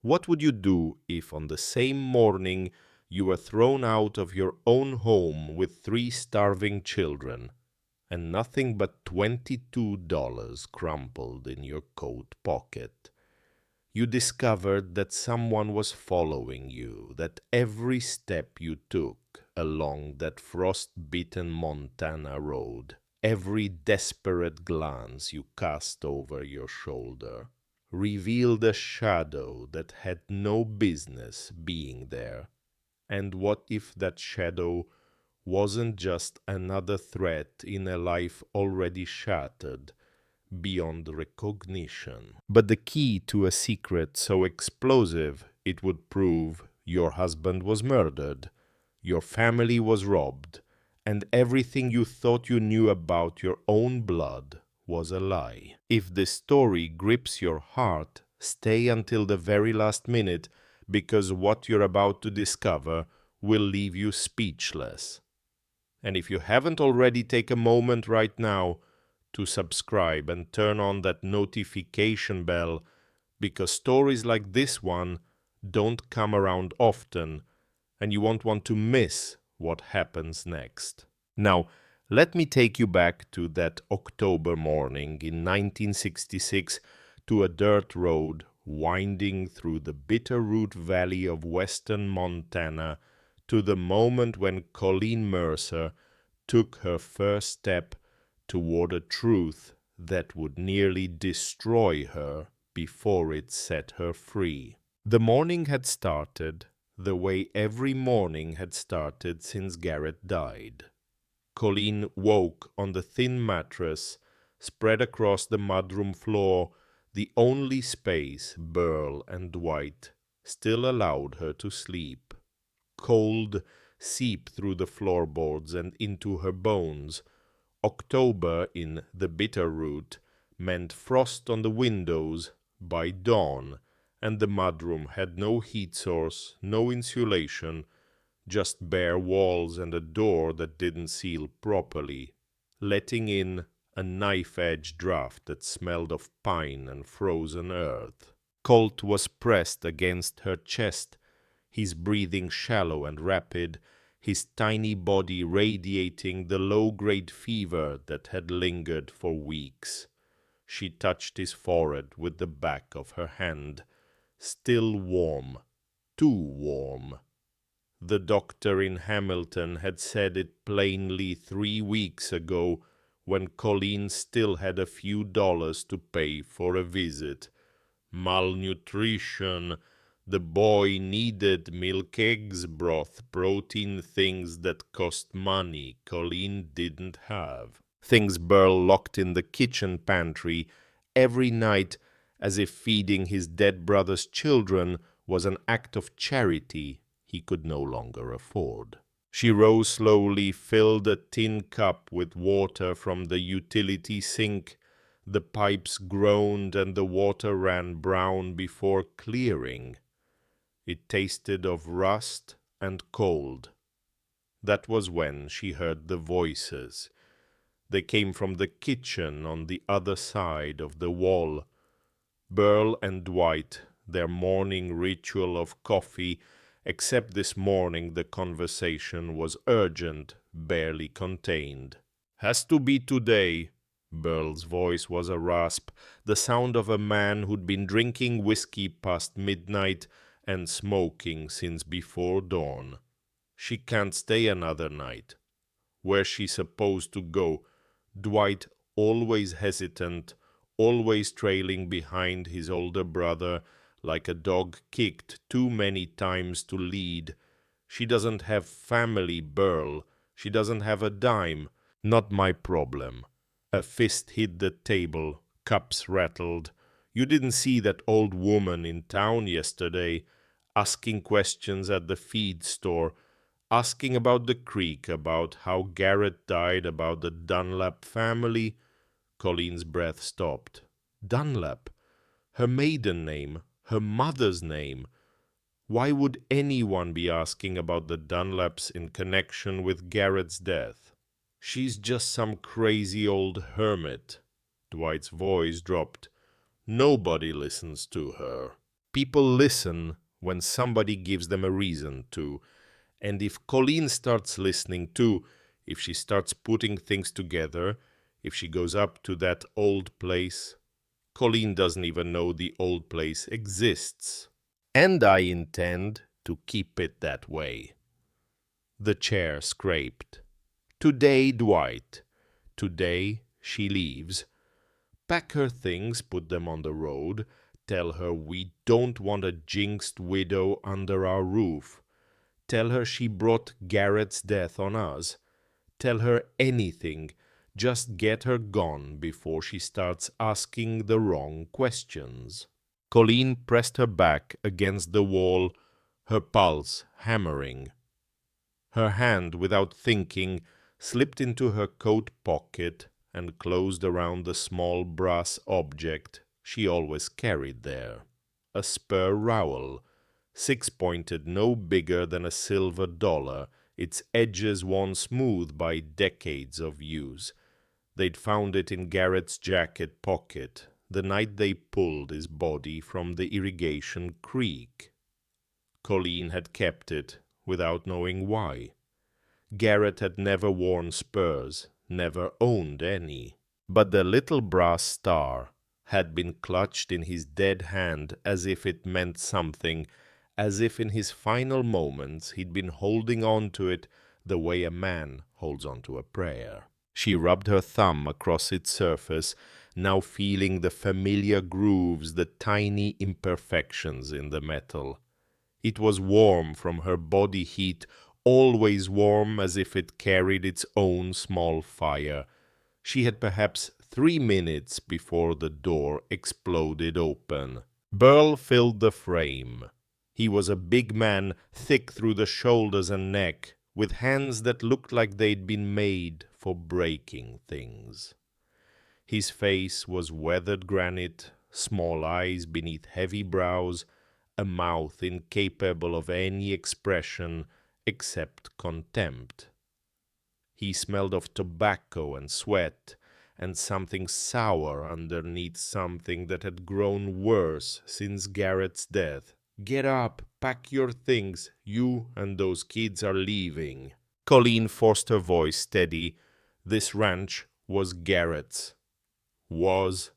What would you do if on the same morning you were thrown out of your own home with 3 starving children and nothing but $22 crumpled in your coat pocket? You discovered that someone was following you, that every step you took along that frost-bitten Montana road, every desperate glance you cast over your shoulder, revealed a shadow that had no business being there. And what if that shadow wasn't just another threat in a life already shattered beyond recognition, but the key to a secret so explosive it would prove your husband was murdered, your family was robbed, and everything you thought you knew about your own blood was a lie? If this story grips your heart, stay until the very last minute, because what you're about to discover will leave you speechless. And if you haven't already, take a moment right now to subscribe and turn on that notification bell, because stories like this one don't come around often, and you won't want to miss what happens next. Now, let me take you back to that October morning in 1966, to a dirt road winding through the Bitterroot Valley of western Montana, to the moment when Colleen Mercer took her first step toward a truth that would nearly destroy her before it set her free. The morning had started the way every morning had started since Garrett died. Colleen woke on the thin mattress spread across the mudroom floor, the only space Burl and Dwight still allowed her to sleep. Cold seeped through the floorboards and into her bones. October in the Bitterroot meant frost on the windows by dawn, and the mudroom had no heat source, no insulation, just bare walls and a door that didn't seal properly, letting in a knife-edge draft that smelled of pine and frozen earth. Colt was pressed against her chest, his breathing shallow and rapid, his tiny body radiating the low-grade fever that had lingered for weeks. She touched his forehead with the back of her hand. Still warm, too warm. The doctor in Hamilton had said it plainly 3 weeks ago, when Colleen still had a few dollars to pay for a visit. Malnutrition. The boy needed milk, eggs, broth, protein, things that cost money Colleen didn't have. Things Burl locked in the kitchen pantry every night, as if feeding his dead brother's children was an act of charity he could no longer afford. She rose slowly, filled a tin cup with water from the utility sink. The pipes groaned and the water ran brown before clearing. It tasted of rust and cold. That was when she heard the voices. They came from the kitchen on the other side of the wall. Burl and Dwight, their morning ritual of coffee, except this morning the conversation was urgent, barely contained. "Has to be today." Burl's voice was a rasp, the sound of a man who'd been drinking whiskey past midnight and smoking since before dawn. "She can't stay another night." Where's she supposed to go? Dwight, always hesitant, always trailing behind his older brother, like a dog kicked too many times to lead. "She doesn't have family, Burl. She doesn't have a dime." "Not my problem." A fist hit the table, cups rattled. "You didn't see that old woman in town yesterday, asking questions at the feed store, asking about the creek, about how Garrett died, about the Dunlap family?" Colleen's breath stopped. Dunlap? Her maiden name, her mother's name. Why would anyone be asking about the Dunlaps in connection with Garrett's death? "She's just some crazy old hermit." Dwight's voice dropped. "Nobody listens to her." People listen when somebody gives them a reason to. And if Colleen starts listening too, if she starts putting things together, if she goes up to that old place, Colleen doesn't even know the old place exists. And I intend to keep it that way. The chair scraped. Today, Dwight. Today, she leaves. Pack her things, put them on the road. Tell her we don't want a jinxed widow under our roof. Tell her she brought Garrett's death on us. Tell her anything. Just get her gone before she starts asking the wrong questions. Colleen pressed her back against the wall, her pulse hammering. Her hand, without thinking, slipped into her coat pocket and closed around the small brass object she always carried there. A spur rowel, six-pointed, no bigger than a silver dollar, its edges worn smooth by decades of use. They'd found it in Garrett's jacket pocket the night they pulled his body from the irrigation creek. Colleen had kept it without knowing why. Garrett had never worn spurs, never owned any. But the little brass star had been clutched in his dead hand as if it meant something, as if in his final moments he'd been holding on to it the way a man holds on to a prayer. She rubbed her thumb across its surface, now feeling the familiar grooves, the tiny imperfections in the metal. It was warm from her body heat, always warm as if it carried its own small fire. She had perhaps 3 minutes before the door exploded open. Burl filled the frame. He was a big man, thick through the shoulders and neck, with hands that looked like they'd been made for breaking things. His face was weathered granite, small eyes beneath heavy brows, a mouth incapable of any expression except contempt. He smelled of tobacco and sweat, and something sour underneath something that had grown worse since Garrett's death. "Get up, pack your things, you and those kids are leaving." Colleen forced her voice steady. This ranch was Garrett's. Was.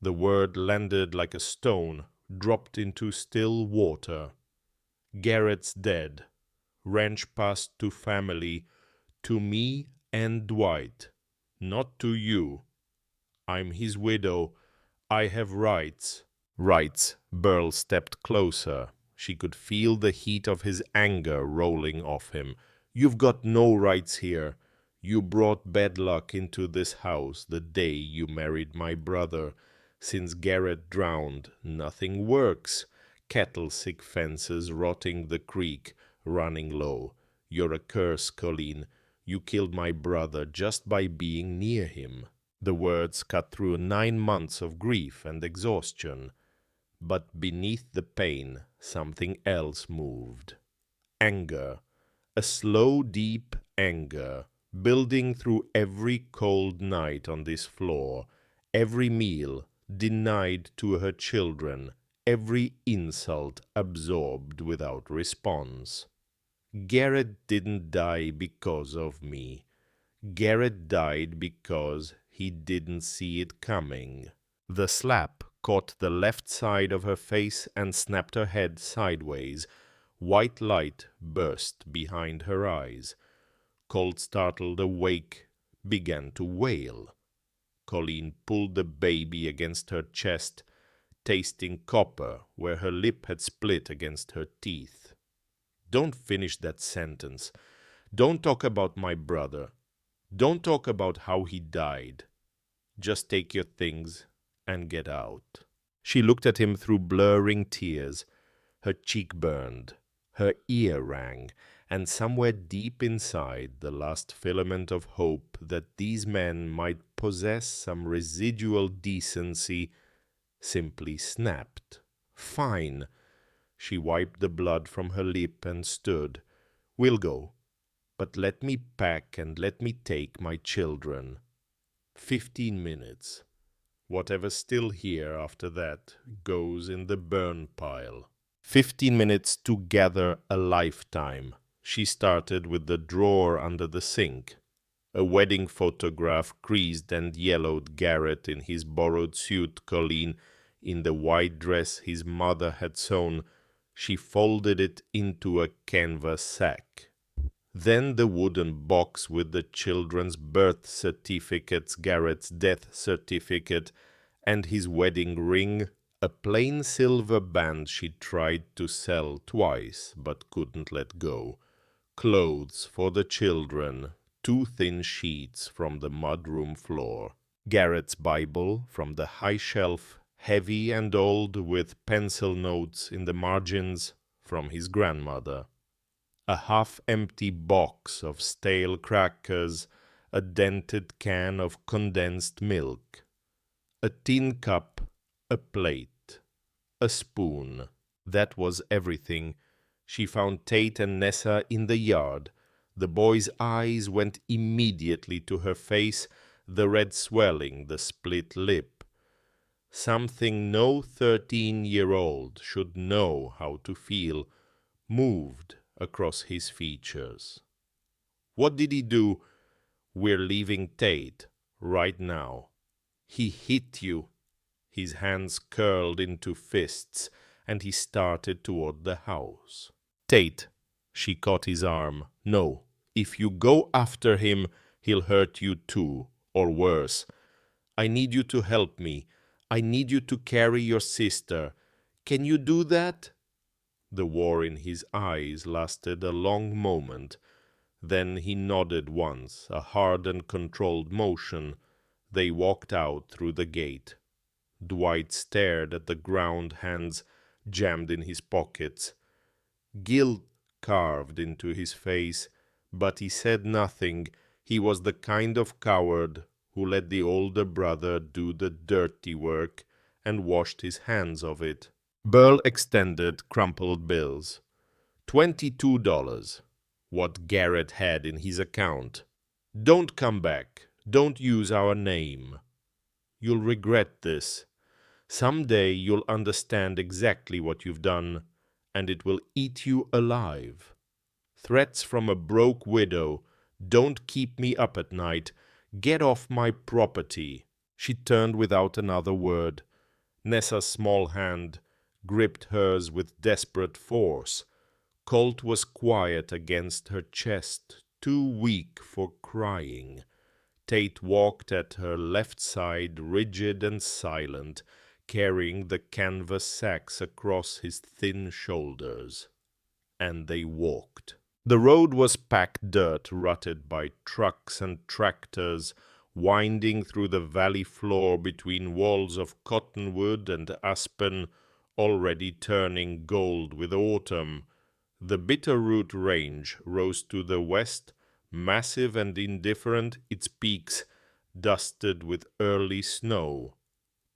The word landed like a stone, dropped into still water. Garrett's dead. Ranch passed to family, to me and Dwight, not to you. I'm his widow. I have rights. Rights. Burl stepped closer. She could feel the heat of his anger rolling off him. You've got no rights here. You brought bad luck into this house the day you married my brother. Since Garrett drowned, nothing works. Cattle-sick fences rotting the creek, running low. You're a curse, Colleen. You killed my brother just by being near him. The words cut through 9 months of grief and exhaustion. But beneath the pain, something else moved. Anger. A slow, deep anger, building through every cold night on this floor, every meal denied to her children, every insult absorbed without response. Garrett didn't die because of me. Garrett died because he didn't see it coming. The slap caught the left side of her face and snapped her head sideways. White light burst behind her eyes. Cold, startled, awake, began to wail. Colleen pulled the baby against her chest, tasting copper where her lip had split against her teeth. Don't finish that sentence. Don't talk about my brother. Don't talk about how he died. Just take your things and get out. She looked at him through blurring tears. Her cheek burned. Her ear rang, and somewhere deep inside the last filament of hope that these men might possess some residual decency simply snapped. Fine. She wiped the blood from her lip and stood. We'll go, but let me pack and let me take my children. 15 minutes. Whatever's still here after that goes in the burn pile. 15 minutes to gather a lifetime. She started with the drawer under the sink. A wedding photograph creased and yellowed Garrett in his borrowed suit, Colleen in the white dress his mother had sewn. She folded it into a canvas sack. Then the wooden box with the children's birth certificates, Garrett's death certificate, and his wedding ring, a plain silver band she tried to sell twice but couldn't let go, clothes for the children, 2 thin sheets from the mudroom floor, Garrett's Bible from the high shelf, heavy and old with pencil notes in the margins from his grandmother, a half-empty box of stale crackers, a dented can of condensed milk, a tin cup, a plate, a spoon. That was everything. She found Tate and Nessa in the yard. The boy's eyes went immediately to her face, the red swelling, the split lip. Something no 13-year-old should know how to feel moved across his features. What did he do? We're leaving Tate right now. He hit you. His hands curled into fists, and he started toward the house. Tate, she caught his arm. No, if you go after him, he'll hurt you too, or worse. I need you to help me. I need you to carry your sister. Can you do that? The war in his eyes lasted a long moment. Then he nodded once, a hard and controlled motion. They walked out through the gate. Dwight stared at the ground, hands jammed in his pockets. Guilt carved into his face, but he said nothing. He was the kind of coward who let the older brother do the dirty work and washed his hands of it. Burl extended crumpled bills. $22. What Garrett had in his account. Don't come back. Don't use our name. You'll regret this. Someday you'll understand exactly what you've done, and it will eat you alive. Threats from a broke widow. Don't keep me up at night. Get off my property. She turned without another word. Nessa's small hand gripped hers with desperate force. Colt was quiet against her chest, too weak for crying. Tate walked at her left side, rigid and silent, carrying the canvas sacks across his thin shoulders. And they walked. The road was packed dirt, rutted by trucks and tractors, winding through the valley floor between walls of cottonwood and aspen, already turning gold with autumn. The Bitterroot Range rose to the west, massive and indifferent, its peaks dusted with early snow.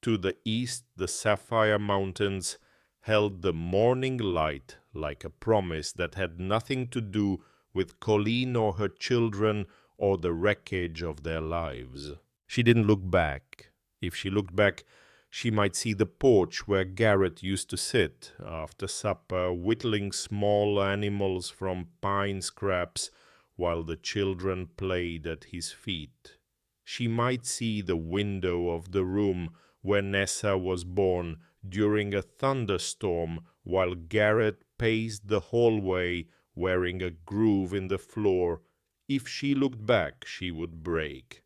To the east, the Sapphire Mountains held the morning light like a promise that had nothing to do with Colleen or her children or the wreckage of their lives. She didn't look back. If she looked back, she might see the porch where Garrett used to sit after supper, whittling small animals from pine scraps while the children played at his feet. She might see the window of the room where Nessa was born during a thunderstorm while Garrett paced the hallway wearing a groove in the floor. If she looked back, she would break.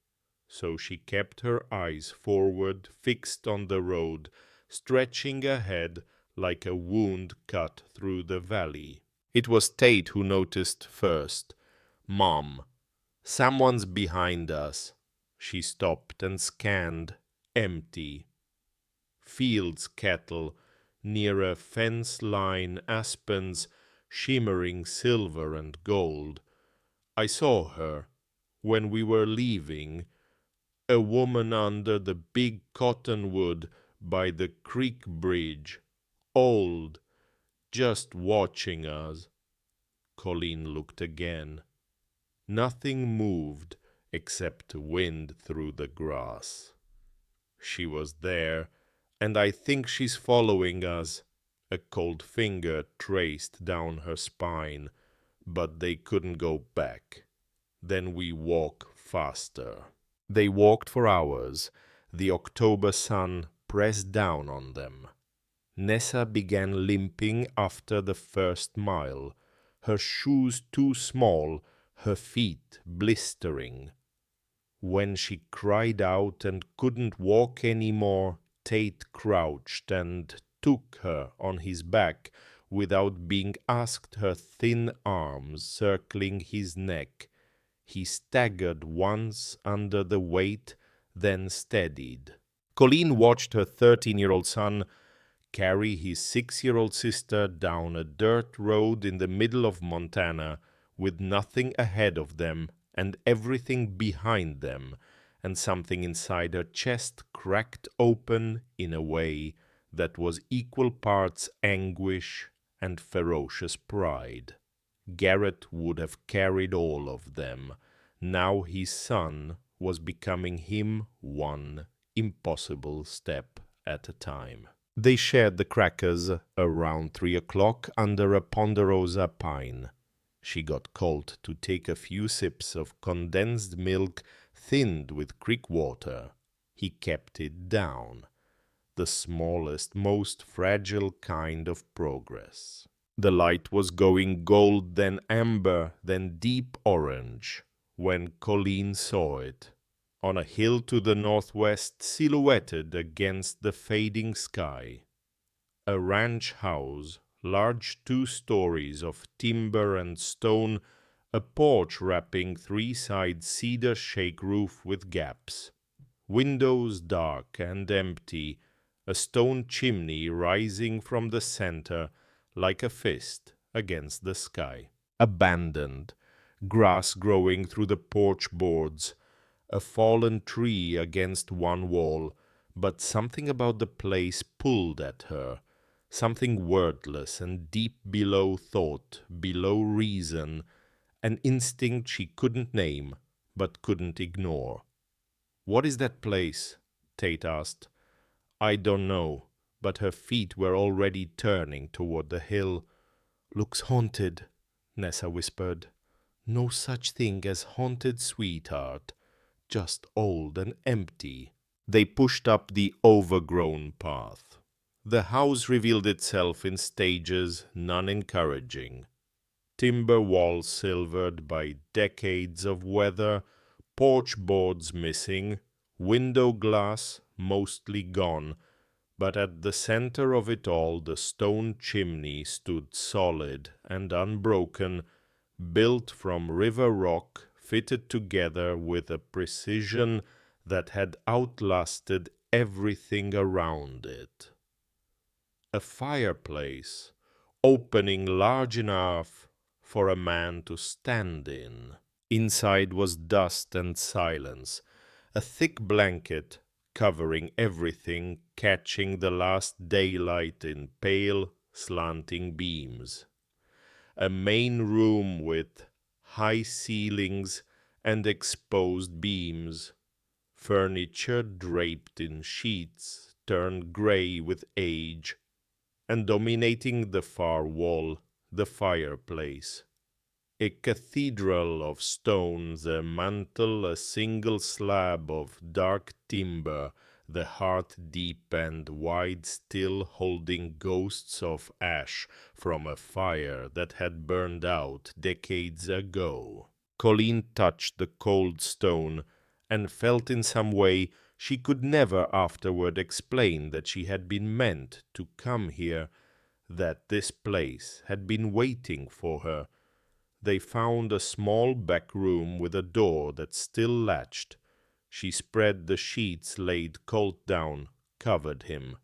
So she kept her eyes forward, fixed on the road, stretching ahead like a wound cut through the valley. It was Tate who noticed first. Mom, someone's behind us. She stopped and scanned. Empty. Fields cattle, near a fence line, aspens, shimmering silver and gold. I saw her when we were leaving. A woman under the big cottonwood by the creek bridge, old, just watching us. Colleen looked again. Nothing moved except wind through the grass. She was there, and I think she's following us. A cold finger traced down her spine, but they couldn't go back. Then we walk faster. They walked for hours. The October sun pressed down on them. Nessa began limping after the first mile, her shoes too small, her feet blistering. When she cried out and couldn't walk any more, Tate crouched and took her on his back without being asked, her thin arms circling his neck. He staggered once under the weight, then steadied. Colleen watched her 13-year-old son carry his 6-year-old sister down a dirt road in the middle of Montana with nothing ahead of them and everything behind them, and something inside her chest cracked open in a way that was equal parts anguish and ferocious pride. Garrett would have carried all of them. Now his son was becoming him one impossible step at a time. They shared the crackers around 3 o'clock under a ponderosa pine. She got Colt to take a few sips of condensed milk thinned with creek water. He kept it down, the smallest, most fragile kind of progress. The light was going gold, then amber, then deep orange, when Colleen saw it, on a hill to the northwest, silhouetted against the fading sky. A ranch house, large 2 stories of timber and stone, a porch wrapping 3-side cedar shake roof with gaps. Windows dark and empty, a stone chimney rising from the center like a fist against the sky. Abandoned, grass growing through the porch boards, a fallen tree against one wall, but something about the place pulled at her, something wordless and deep below thought, below reason, an instinct she couldn't name, but couldn't ignore. "What is that place?" Tate asked. "I don't know," but her feet were already turning toward the hill. "Looks haunted," Nessa whispered. "No such thing as haunted, sweetheart. Just old and empty." They pushed up the overgrown path. The house revealed itself in stages, none encouraging. Timber walls silvered by decades of weather, porch boards missing, window glass mostly gone, but at the center of it all the stone chimney stood solid and unbroken, built from river rock, fitted together with a precision that had outlasted everything around it. A fireplace, opening large enough for a man to stand in. Inside was dust and silence, a thick blanket covering everything, catching the last daylight in pale, slanting beams. A main room with high ceilings and exposed beams, furniture draped in sheets turned gray with age, and dominating the far wall, the fireplace. A cathedral of stone, the mantel a single slab of dark timber, the hearth deep and wide still holding ghosts of ash from a fire that had burned out decades ago. Colleen touched the cold stone and felt in some way she could never afterward explain that she had been meant to come here, that this place had been waiting for her. They found a small back room with a door that still latched. She spread the sheets, laid Colt down, covered him.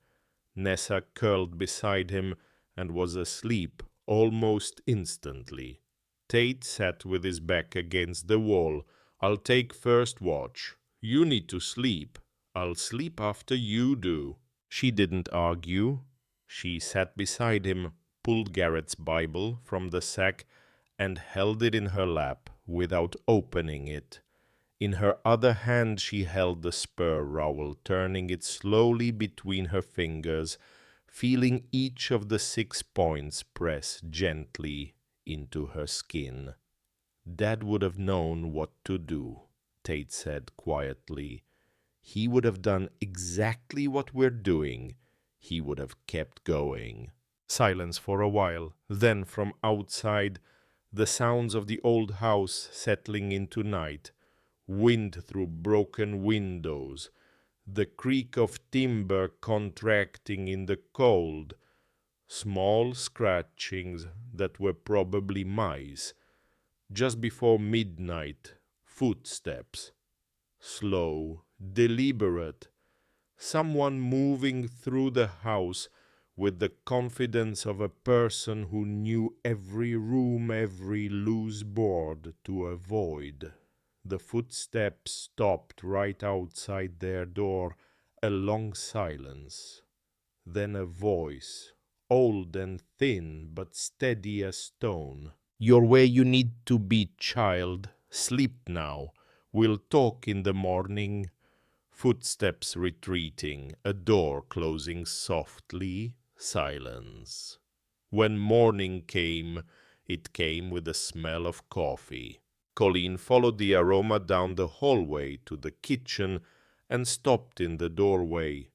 Nessa curled beside him and was asleep almost instantly. Tate sat with his back against the wall. "I'll take first watch. You need to sleep. I'll sleep after you do." She didn't argue. She sat beside him, pulled Garrett's Bible from the sack, and held it in her lap without opening it. In her other hand she held the spur rowel, turning it slowly between her fingers, feeling each of the 6 points press gently into her skin. Dad would have known what to do, Tate said quietly. He would have done exactly what we're doing. He would have kept going. Silence for a while. Then from outside, the sounds of the old house settling into night. Wind through broken windows. The creak of timber contracting in the cold. Small scratchings that were probably mice. Just before midnight, footsteps. Slow, deliberate. Someone moving through the house with the confidence of a person who knew every room, every loose board to avoid. The footsteps stopped right outside their door, a long silence. Then a voice, old and thin but steady as stone. "You're where you need to be, child. Sleep now. We'll talk in the morning." Footsteps retreating, a door closing softly, silence. When morning came, it came with the smell of coffee. Colleen followed the aroma down the hallway to the kitchen and stopped in the doorway.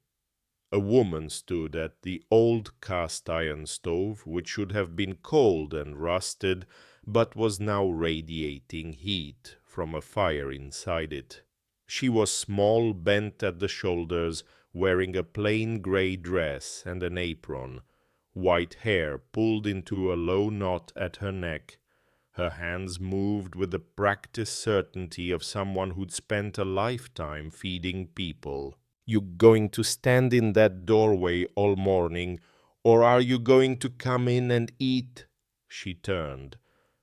A woman stood at the old cast-iron stove, which should have been cold and rusted, but was now radiating heat from a fire inside it. She was small, bent at the shoulders, wearing a plain grey dress and an apron, white hair pulled into a low knot at her neck. Her hands moved with the practiced certainty of someone who'd spent a lifetime feeding people. "You going to stand in that doorway all morning, or are you going to come in and eat?" She turned.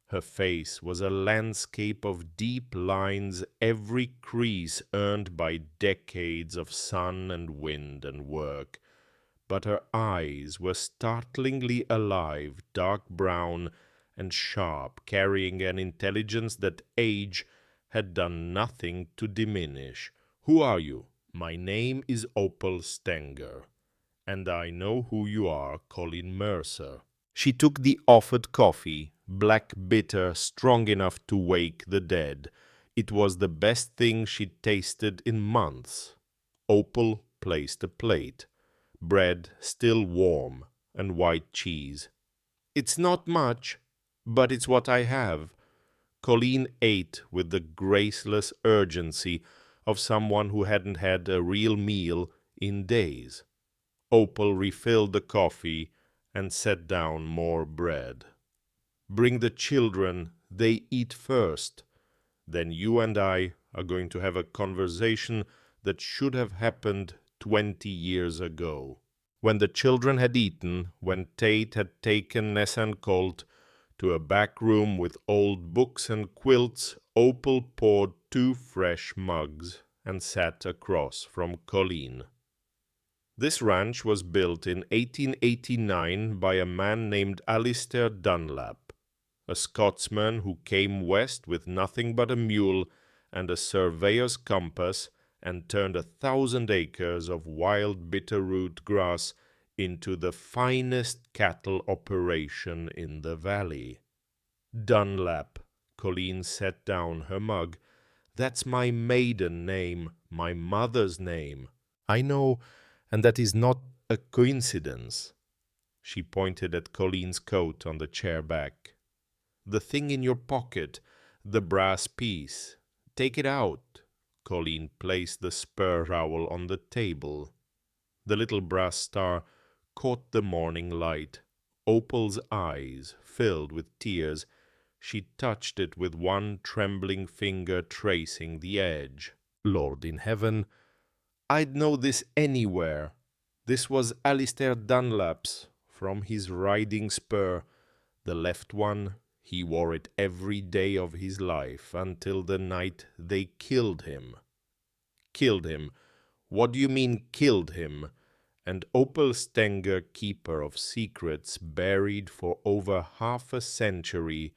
Her face was a landscape of deep lines, every crease earned by decades of sun and wind and work. But her eyes were startlingly alive, dark brown and sharp, carrying an intelligence that age had done nothing to diminish. "Who are you?" "My name is Opal Stenger, and I know who you are, Colleen Mercer." She took the offered coffee, black bitter, strong enough to wake the dead. It was the best thing she'd tasted in months. Opal placed a plate, bread still warm, and white cheese. "It's not much, but it's what I have." Colleen ate with the graceless urgency of someone who hadn't had a real meal in days. Opal refilled the coffee and set down more bread. "Bring the children, they eat first. Then you and I are going to have a conversation that should have happened 20 years ago." When the children had eaten, when Tate had taken Ness and Colt to a back room with old books and quilts, Opal poured 2 fresh mugs and sat across from Colleen. This ranch was built in 1889 by a man named Alistair Dunlap, a Scotsman who came west with nothing but a mule and a surveyor's compass and turned 1,000 acres of wild bitterroot grass into the finest cattle operation in the valley. "Dunlap," Colleen set down her mug. "That's my maiden name, my mother's name." "I know, and that is not a coincidence." She pointed at Colleen's coat on the chair back. "The thing in your pocket, the brass piece. Take it out." Colleen placed the spur rowel on the table. The little brass star caught the morning light. Opal's eyes filled with tears. She touched it with one trembling finger, tracing the edge. "Lord in heaven, I'd know this anywhere. This was Alistair Dunlap's, from his riding spur. The left one, he wore it every day of his life, until the night they killed him." "Killed him? What do you mean, killed him?" And Opal Stenger, keeper of secrets buried for over half a century,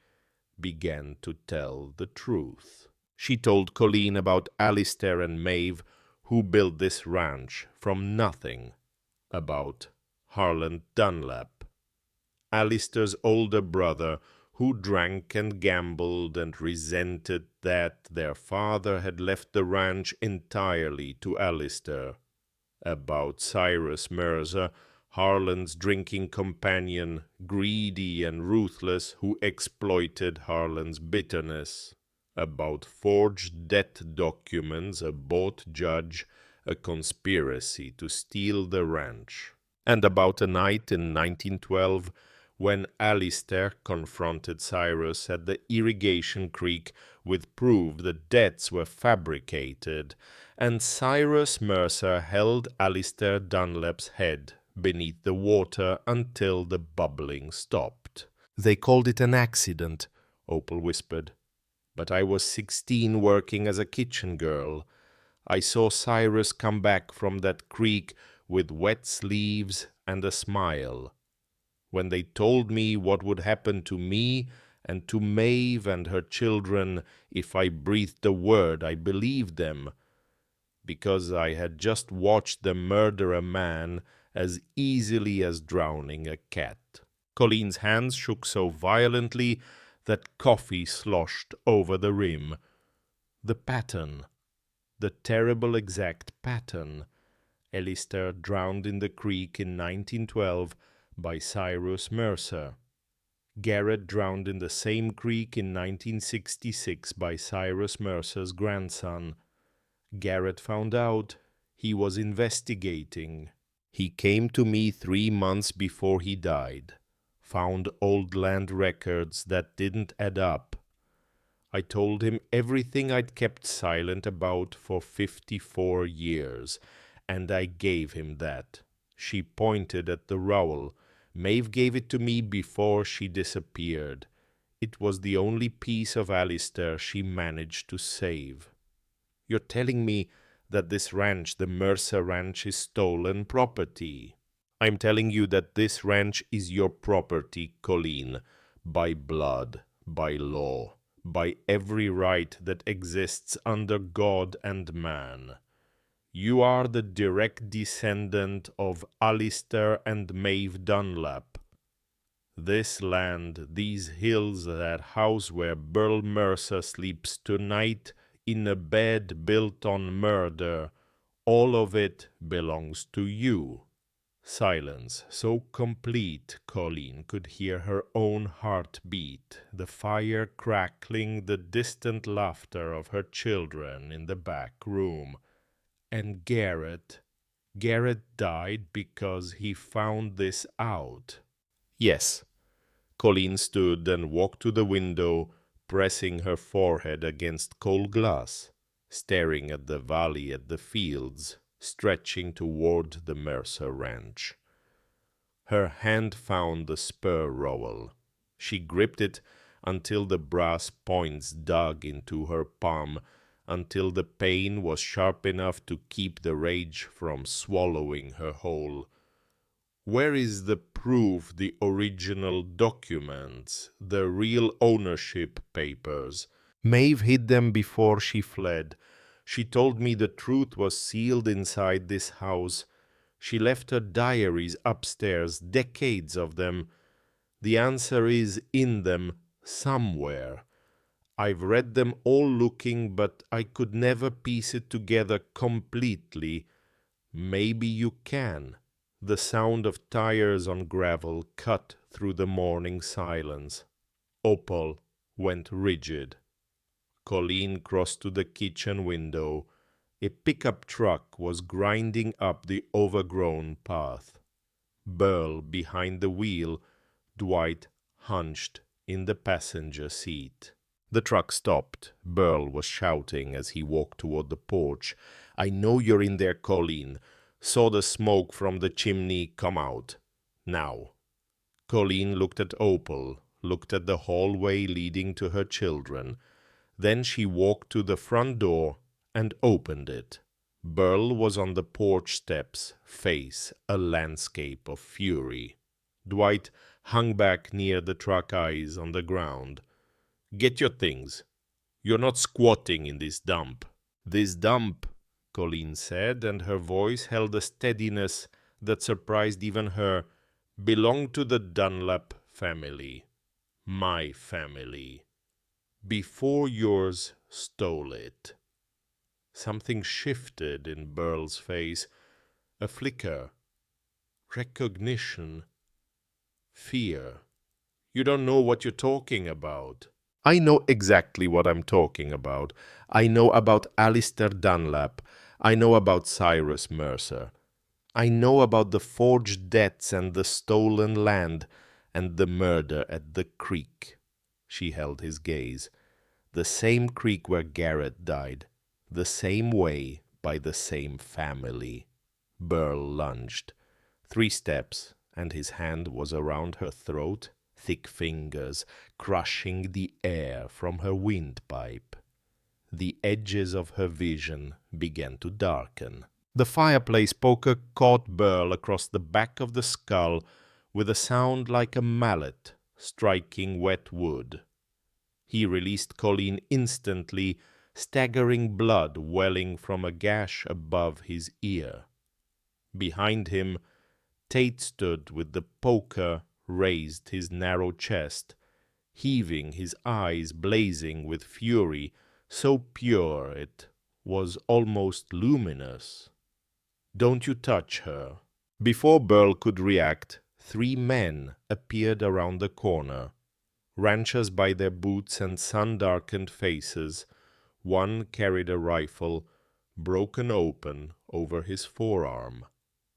began to tell the truth. She told Colleen about Alistair and Maeve, who built this ranch from nothing, about Harlan Dunlap, Alistair's older brother, who drank and gambled and resented that their father had left the ranch entirely to Alistair, about Cyrus Mercer, Harlan's drinking companion, greedy and ruthless, who exploited Harlan's bitterness, about forged debt documents, a bought judge, a conspiracy to steal the ranch, and about a night in 1912 when Alistair confronted Cyrus at the irrigation creek with proof the debts were fabricated, and Cyrus Mercer held Alistair Dunlap's head beneath the water until the bubbling stopped. "They called it an accident," Opal whispered. "But I was 16 working as a kitchen girl. I saw Cyrus come back from that creek with wet sleeves and a smile. When they told me what would happen to me and to Maeve and her children if I breathed a word, I believed them, because I had just watched them murder a man as easily as drowning a cat." Colleen's hands shook so violently that coffee sloshed over the rim. The pattern, the terrible exact pattern. Alistair drowned in the creek in 1912 by Cyrus Mercer. Garrett drowned in the same creek in 1966 by Cyrus Mercer's grandson. Garrett found out. He was investigating. He came to me 3 months before he died. Found old land records that didn't add up. I told him everything I'd kept silent about for 54 years, and I gave him that. She pointed at the rowel. Maeve gave it to me before she disappeared. It was the only piece of Alistair she managed to save. You're telling me that this ranch, the Mercer Ranch, is stolen property. I'm telling you that this ranch is your property, Colleen, by blood, by law, by every right that exists under God and man. You are the direct descendant of Alistair and Maeve Dunlap. This land, these hills, that house where Burl Mercer sleeps tonight in a bed built on murder, all of it belongs to you. Silence so complete Colleen could hear her own heart beat, the fire crackling, the distant laughter of her children in the back room. And Garrett died because he found this out. Yes. Colleen stood and walked to the window, pressing her forehead against cold glass, staring at the valley, at the fields, stretching toward the Mercer Ranch. Her hand found the spur rowel. She gripped it until the brass points dug into her palm, until the pain was sharp enough to keep the rage from swallowing her whole. Where is the proof, the original documents, the real ownership papers? Maeve hid them before she fled. She told me the truth was sealed inside this house. She left her diaries upstairs, decades of them. The answer is in them somewhere. I've read them all looking, but I could never piece it together completely. Maybe you can. The sound of tires on gravel cut through the morning silence. Opal went rigid. Colleen crossed to the kitchen window. A pickup truck was grinding up the overgrown path. Burl behind the wheel, Dwight hunched in the passenger seat. The truck stopped. Burl was shouting as he walked toward the porch. "I know you're in there, Colleen. Saw the smoke from the chimney come out. Now." Colleen looked at Opal, looked at the hallway leading to her children. Then she walked to the front door and opened it. Burl was on the porch steps, face a landscape of fury. Dwight hung back near the truck eyes on the ground. "Get your things. You're not squatting in this dump. This dump, Colleen said, and her voice held a steadiness that surprised even her, belonged to the Dunlap family. My family. Before yours stole it. Something shifted in Burl's face. A flicker. Recognition. Fear. You don't know what you're talking about. I know exactly what I'm talking about. I know about Alistair Dunlap. I know about Cyrus Mercer. I know about the forged debts and the stolen land and the murder at the creek. She held his gaze. The same creek where Garrett died. The same way by the same family. Burl lunged. 3 steps, and his hand was around her throat, thick fingers crushing the air from her windpipe. The edges of her vision began to darken. The fireplace poker caught Burl across the back of the skull with a sound like a mallet striking wet wood. He released Colleen instantly, staggering blood welling from a gash above his ear. Behind him, Tate stood with the poker raised his narrow chest, heaving, his eyes blazing with fury, so pure it was almost luminous. Don't you touch her. Before Burl could react, 3 men appeared around the corner. Ranchers by their boots and sun-darkened faces. One carried a rifle, broken open over his forearm.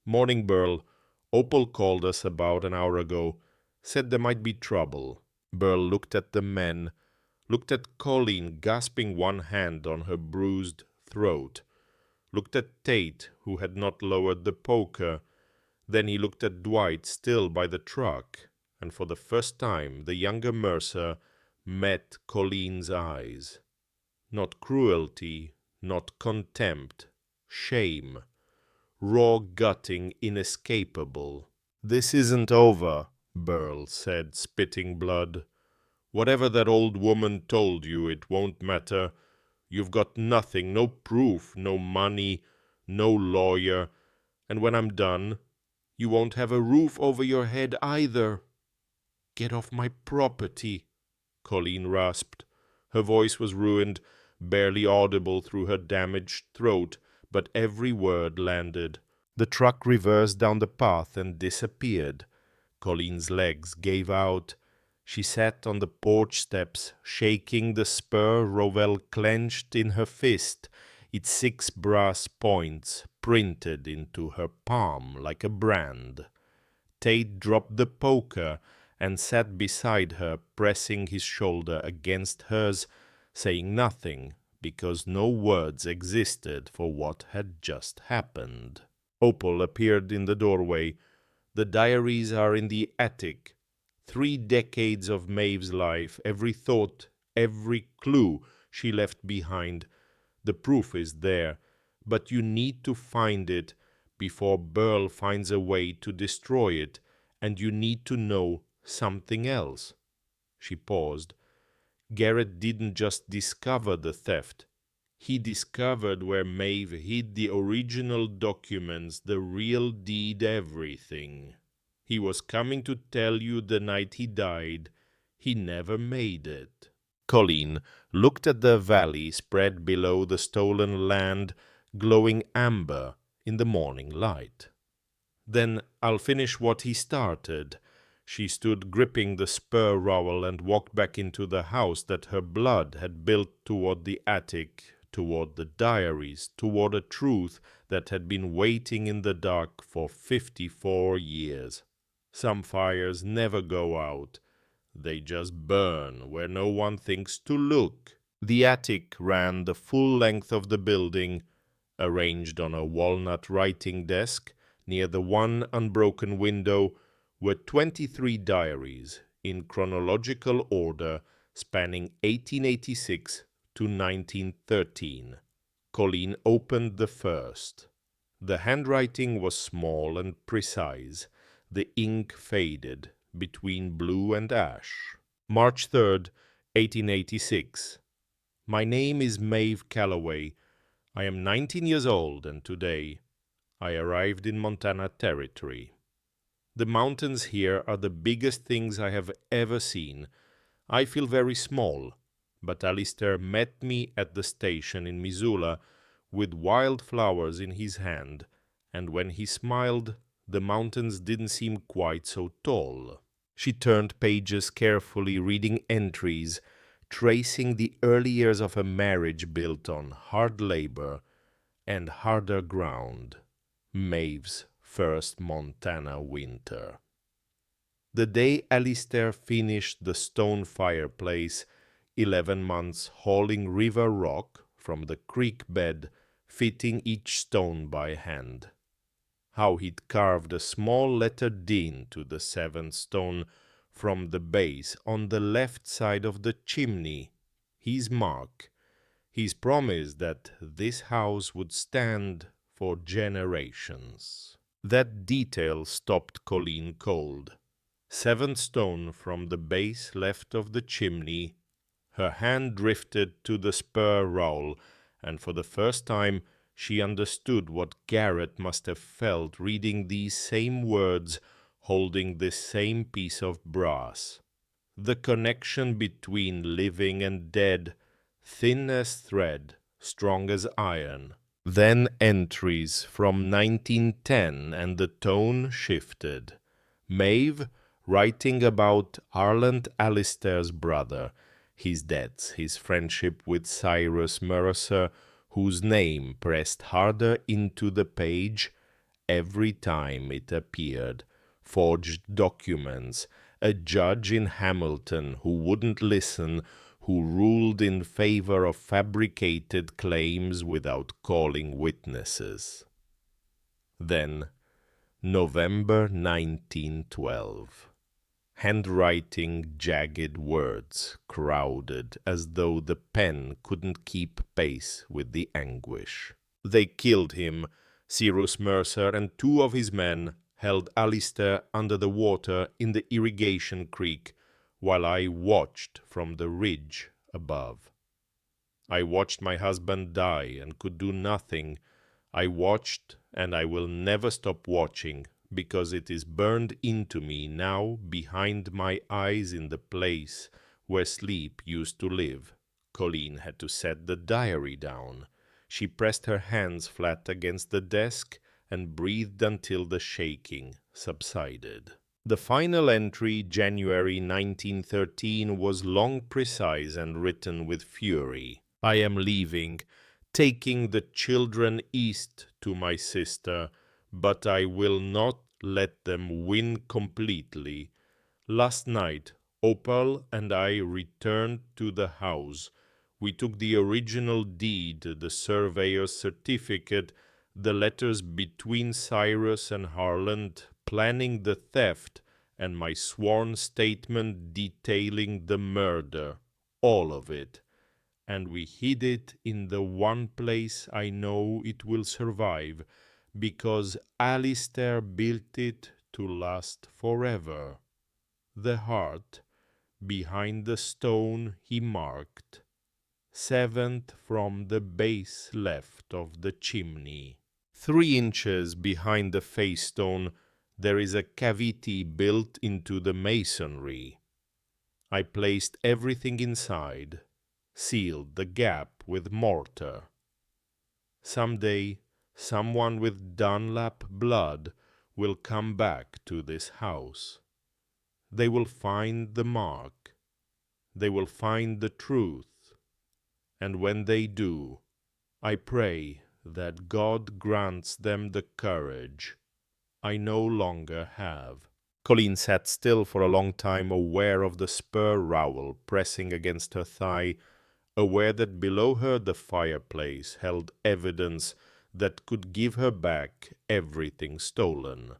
Morning, Burl. Opal called us about an hour ago. Said there might be trouble. Burl looked at the men, looked at Colleen gasping one hand on her bruised throat, looked at Tate, who had not lowered the poker. Then he looked at Dwight still by the truck, and for the first time the younger Mercer met Colleen's eyes. Not cruelty, not contempt, shame. Raw gutting, inescapable. This isn't over, Burl said, spitting blood. Whatever that old woman told you, it won't matter. You've got nothing, no proof, no money, no lawyer, and when I'm done, you won't have a roof over your head either. Get off my property, Colleen rasped. Her voice was ruined, barely audible through her damaged throat, but every word landed. The truck reversed down the path and disappeared. Colleen's legs gave out. She sat on the porch steps, shaking the spur Rowell clenched in her fist, its 6 brass points printed into her palm like a brand. Tate dropped the poker and sat beside her, pressing his shoulder against hers, saying nothing, because no words existed for what had just happened. Opal appeared in the doorway. The diaries are in the attic. 3 decades of Maeve's life, every thought, every clue she left behind. The proof is there, but you need to find it before Burl finds a way to destroy it, and you need to know something else. She paused. Garrett didn't just discover the theft. He discovered where Maeve hid the original documents, the real deed, everything. He was coming to tell you the night he died. He never made it. Colleen looked at the valley spread below the stolen land, glowing amber in the morning light. Then I'll finish what he started. She stood gripping the spur rowel and walked back into the house that her blood had built toward the attic, toward the diaries, toward a truth that had been waiting in the dark for 54 years. Some fires never go out. They just burn where no one thinks to look. The attic ran the full length of the building, arranged on a walnut writing desk near the one unbroken window were 23 diaries in chronological order spanning 1886 to 1913. Colleen opened the first. The handwriting was small and precise. The ink faded between blue and ash. March 3rd, 1886. My name is Maeve Calloway. I am 19 years old, and today I arrived in Montana Territory. The mountains here are the biggest things I have ever seen. I feel very small, but Alistair met me at the station in Missoula with wildflowers in his hand, and when he smiled, the mountains didn't seem quite so tall. She turned pages carefully, reading entries, tracing the early years of a marriage built on hard labor and harder ground. Maeve's first Montana winter. The day Alistair finished the stone fireplace, 11 months hauling river rock from the creek bed, fitting each stone by hand. How he'd carved a small letter D into the seventh stone from the base on the left side of the chimney, his mark, his promise that this house would stand for generations. That detail stopped Colleen cold. 7 stone from the base left of the chimney, her hand drifted to the spur rowel, and for the first time she understood what Garrett must have felt reading these same words, holding this same piece of brass. The connection between living and dead, thin as thread, strong as iron. Then entries from 1910, and the tone shifted. Maeve, writing about Arland Alistair's brother, his debts, his friendship with Cyrus Mercer, whose name pressed harder into the page every time it appeared, forged documents, a judge in Hamilton who wouldn't listen, who ruled in favor of fabricated claims without calling witnesses. Then, November 1912. Handwriting jagged words, crowded as though the pen couldn't keep pace with the anguish. They killed him. Cyrus Mercer and 2 of his men held Alistair under the water in the irrigation creek while I watched from the ridge above. I watched my husband die and could do nothing. I watched, and I will never stop watching, because it is burned into me now behind my eyes in the place where sleep used to live. Colleen had to set the diary down. She pressed her hands flat against the desk and breathed until the shaking subsided. The final entry, January 1913, was long, precise, and written with fury. I am leaving, taking the children east to my sister, but I will not let them win completely. Last night, Opal and I returned to the house. We took the original deed, the surveyor's certificate, the letters between Cyrus and Harland planning the theft, and my sworn statement detailing the murder, all of it. And we hid it in the one place I know it will survive, because Alistair built it to last forever. The heart, behind the stone he marked, 7th from the base left of the chimney. 3 inches behind the face stone there is a cavity built into the masonry. I placed everything inside, sealed the gap with mortar. Someday, someone with Dunlap blood will come back to this house. They will find the mark. They will find the truth. And when they do, I pray that God grants them the courage I no longer have. Colleen sat still for a long time, aware of the spur rowel pressing against her thigh, aware that below her the fireplace held evidence that could give her back everything stolen.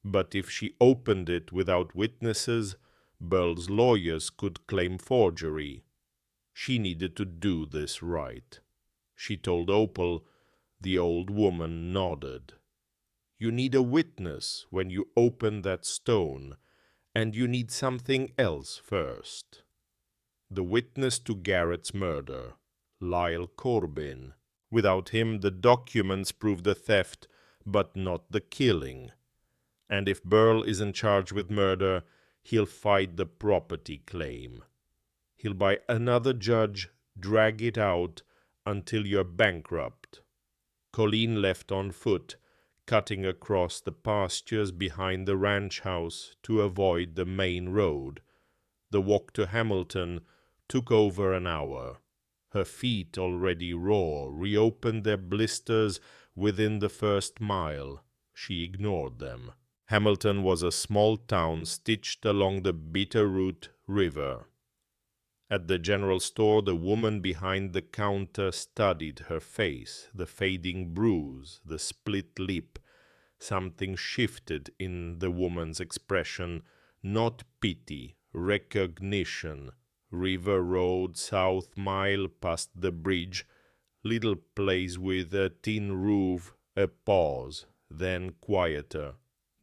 But if she opened it without witnesses, Burl's lawyers could claim forgery. She needed to do this right. She told Opal. The old woman nodded. You need a witness when you open that stone, and you need something else first. the witness to Garrett's murder, Lyle Corbin. Without him, the documents prove the theft, but not the killing. And if Burl isn't charged with murder, he'll fight the property claim. He'll buy another judge, drag it out until you're bankrupt. Colleen left on foot, cutting across the pastures behind the ranch house to avoid the main road. The walk to Hamilton took over an hour. Her feet, already raw, reopened their blisters within the first mile. She ignored them. Hamilton was a small town stitched along the Bitterroot River. At the general store, the woman behind the counter studied her face, the fading bruise, the split lip. Something shifted in the woman's expression, not pity, recognition. River Road, South Mile, past the bridge, little place with a tin roof, a pause, then quieter.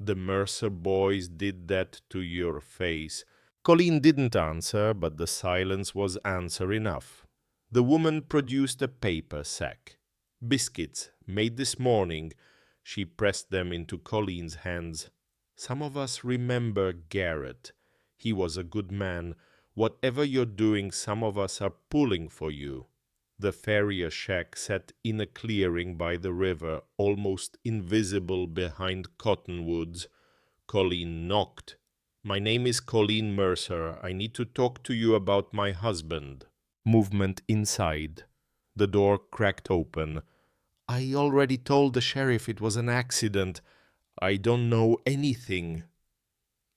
The Mercer boys did that to your face. Colleen didn't answer, but the silence was answer enough. The woman produced a paper sack. Biscuits, made this morning. She pressed them into Colleen's hands. Some of us remember Garrett. He was a good man. Whatever you're doing, some of us are pulling for you. The farrier shack sat in a clearing by the river, almost invisible behind cottonwoods. Colleen knocked. "My name is Colleen Mercer. I need to talk to you about my husband." Movement inside. The door cracked open. "I already told the sheriff it was an accident. I don't know anything."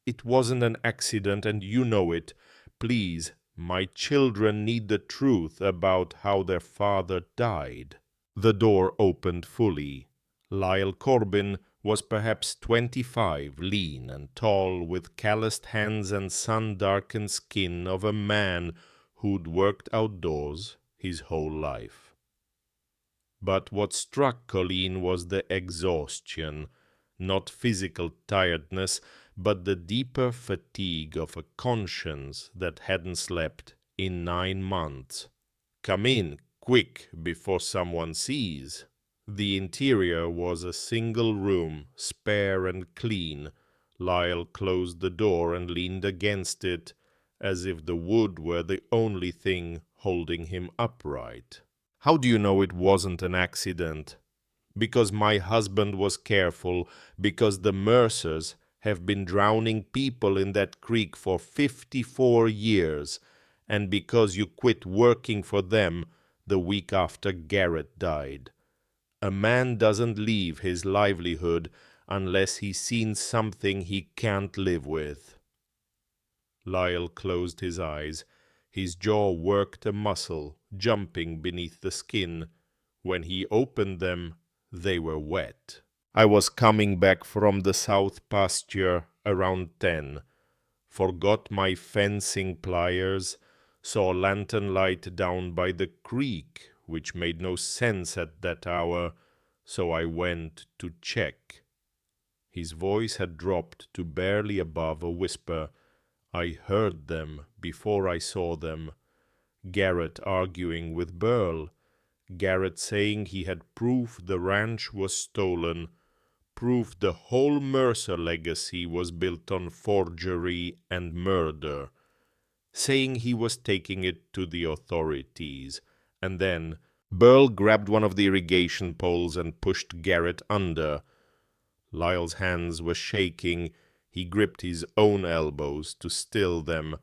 "It wasn't an accident, and you know it. Please, my children need the truth about how their father died." The door opened fully. Lyle Corbin was perhaps 25, lean and tall, with calloused hands and sun-darkened skin of a man who'd worked outdoors his whole life. But what struck Colleen was the exhaustion, not physical tiredness, but the deeper fatigue of a conscience that hadn't slept in 9 months. "Come in, quick, before someone sees." The interior was a single room, spare and clean. Lyle closed the door and leaned against it, as if the wood were the only thing holding him upright. "How do you know it wasn't an accident?" "Because my husband was careful, because the Mercers have been drowning people in that creek for 54 years, and because you quit working for them the week after Garrett died. A man doesn't leave his livelihood unless he's seen something he can't live with." Lyle closed his eyes. His jaw worked a muscle, jumping beneath the skin. When he opened them, they were wet. "I was coming back from the south pasture around 10. Forgot my fencing pliers. Saw lantern light down by the creek, which made no sense at that hour, so I went to check." His voice had dropped to barely above a whisper. "I heard them before I saw them. Garrett arguing with Burl. Garrett saying he had proof the ranch was stolen, proof the whole Mercer legacy was built on forgery and murder, saying he was taking it to the authorities. And then Burl grabbed one of the irrigation poles and pushed Garrett under. Lyle's hands were shaking. He gripped his own elbows to still them.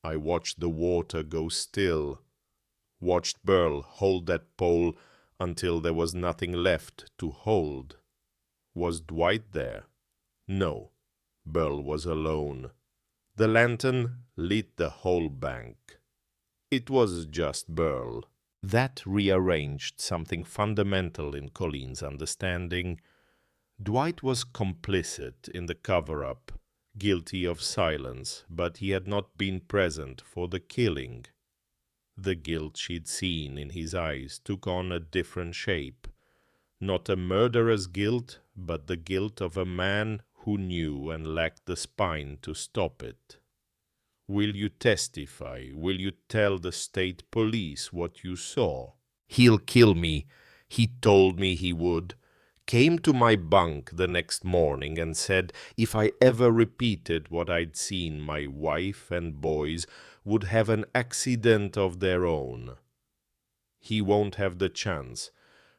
I watched the water go still. Watched Burl hold that pole until there was nothing left to hold. Was Dwight there? No. Burl was alone. The lantern lit the whole bank. It was just Burl. That rearranged something fundamental in Colleen's understanding. Dwight was complicit in the cover-up, guilty of silence, but he had not been present for the killing. The guilt she'd seen in his eyes took on a different shape. Not a murderer's guilt, but the guilt of a man who knew and lacked the spine to stop it. Will you testify? Will you tell the state police what you saw? He'll kill me. He told me he would. Came to my bunk the next morning and said if I ever repeated what I'd seen, my wife and boys would have an accident of their own. He won't have the chance.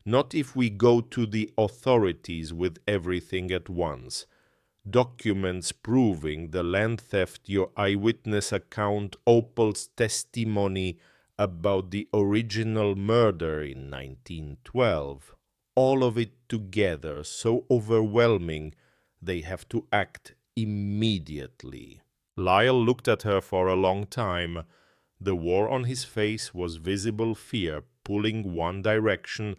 Not if we go to the authorities with everything at once. Documents proving the land theft, your eyewitness account, Opal's testimony about the original murder in 1912. All of it together, so overwhelming, they have to act immediately. Lyle looked at her for a long time. The war on his face was visible fear pulling one direction,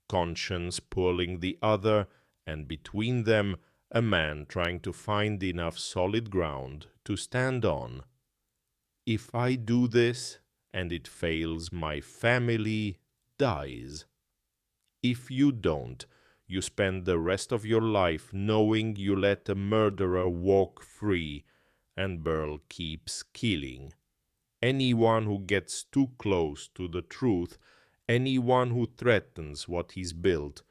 conscience pulling the other, and between them a man trying to find enough solid ground to stand on. If I do this and it fails, my family dies. If you don't, you spend the rest of your life knowing you let a murderer walk free, and Burl keeps killing. Anyone who gets too close to the truth, anyone who threatens what he's built,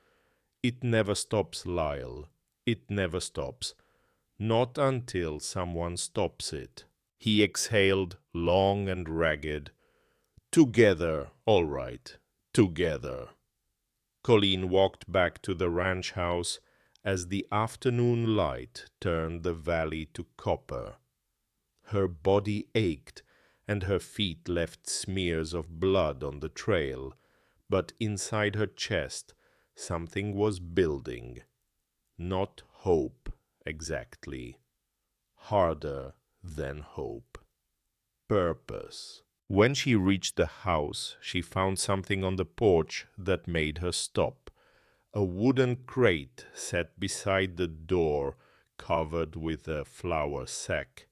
it never stops, Lyle. It never stops. Not until someone stops it. He exhaled, long and ragged. Together, all right, together. Colleen walked back to the ranch house as the afternoon light turned the valley to copper. Her body ached, and her feet left smears of blood on the trail, but inside her chest something was building. Not hope, exactly. Harder than hope. Purpose. When she reached the house, she found something on the porch that made her stop. A wooden crate set beside the door, covered with a flour sack.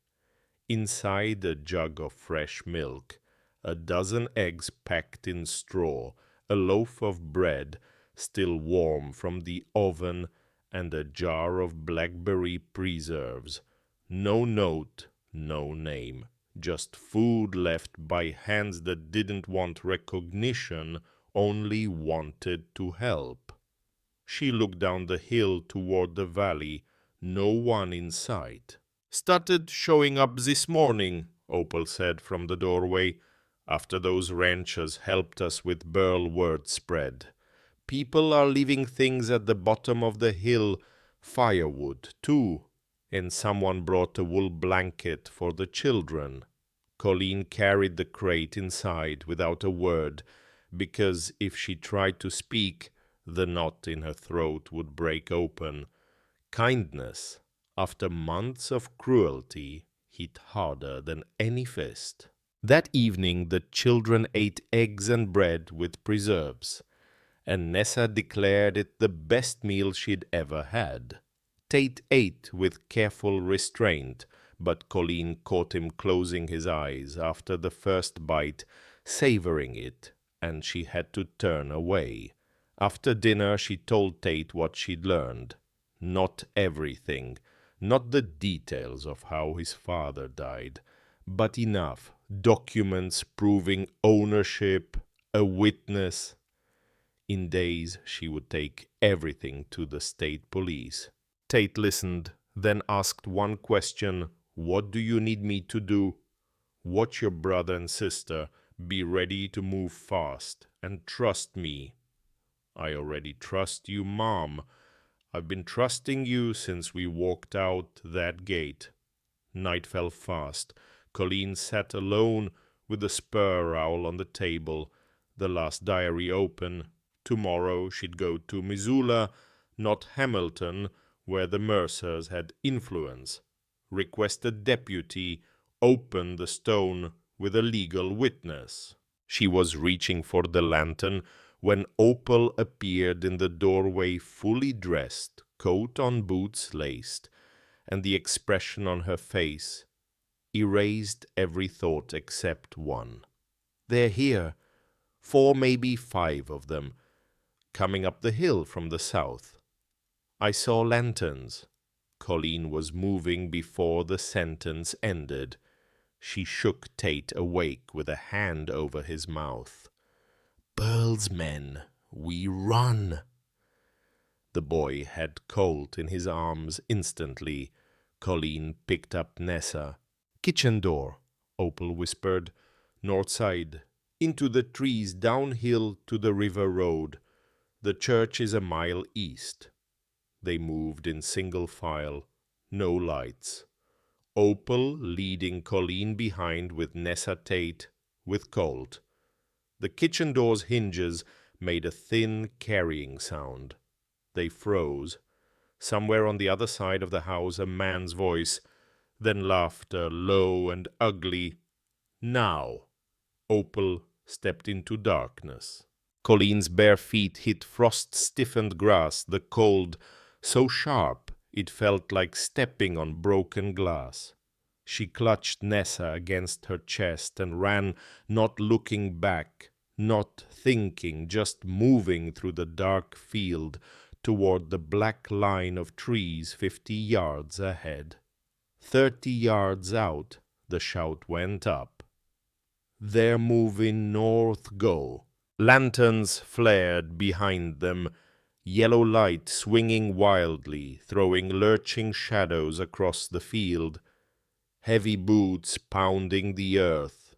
Inside, a jug of fresh milk, a dozen eggs packed in straw, a loaf of bread, still warm from the oven, and a jar of blackberry preserves. No note, no name, just food left by hands that didn't want recognition, only wanted to help. She looked down the hill toward the valley, no one in sight. "Started showing up this morning," Opal said from the doorway, "after those ranchers helped us with Burl. Word spread. People are leaving things at the bottom of the hill, firewood, too, and someone brought a wool blanket for the children." Colleen carried the crate inside without a word, because if she tried to speak, the knot in her throat would break open. Kindness, after months of cruelty, hit harder than any fist. That evening the children ate eggs and bread with preserves, and Nessa declared it the best meal she'd ever had. Tate ate with careful restraint, but Colleen caught him closing his eyes after the first bite, savoring it, and she had to turn away. After dinner she told Tate what she'd learned. Not everything, not the details of how his father died, but enough documents proving ownership, a witness. In days she would take everything to the state police. Tate listened, then asked one question: "What do you need me to do?" "Watch your brother and sister. Be ready to move fast. And trust me." "I already trust you, Mom. I've been trusting you since we walked out that gate." Night fell fast. Colleen sat alone with the spur owl on the table, the last diary open. Tomorrow she'd go to Missoula, not Hamilton, where the Mercers had influence. Request a deputy, open the stone with a legal witness. She was reaching for the lantern when Opal appeared in the doorway, fully dressed, coat on, boots laced, and the expression on her face erased every thought except one. "They're here. 4, maybe 5 of them, coming up the hill from the south. I saw lanterns." Colleen was moving before the sentence ended. She shook Tate awake with a hand over his mouth. "Burl's men, we run." The boy had Colt in his arms instantly. Colleen picked up Nessa. "Kitchen door," Opal whispered. "North side. Into the trees downhill to the river road. The church is a mile east." They moved in single file. No lights. Opal leading Colleen behind with Nessa Tate, with Colt. The kitchen door's hinges made a thin carrying sound. They froze. Somewhere on the other side of the house a man's voice, then laughter, low and ugly. "Now." Opal stepped into darkness. Colleen's bare feet hit frost-stiffened grass, the cold so sharp it felt like stepping on broken glass. She clutched Nessa against her chest and ran, not looking back, not thinking, just moving through the dark field toward the black line of trees 50 yards ahead. 30 yards out, the shout went up. "They're moving north, go." Lanterns flared behind them, yellow light swinging wildly, throwing lurching shadows across the field. Heavy boots pounding the earth.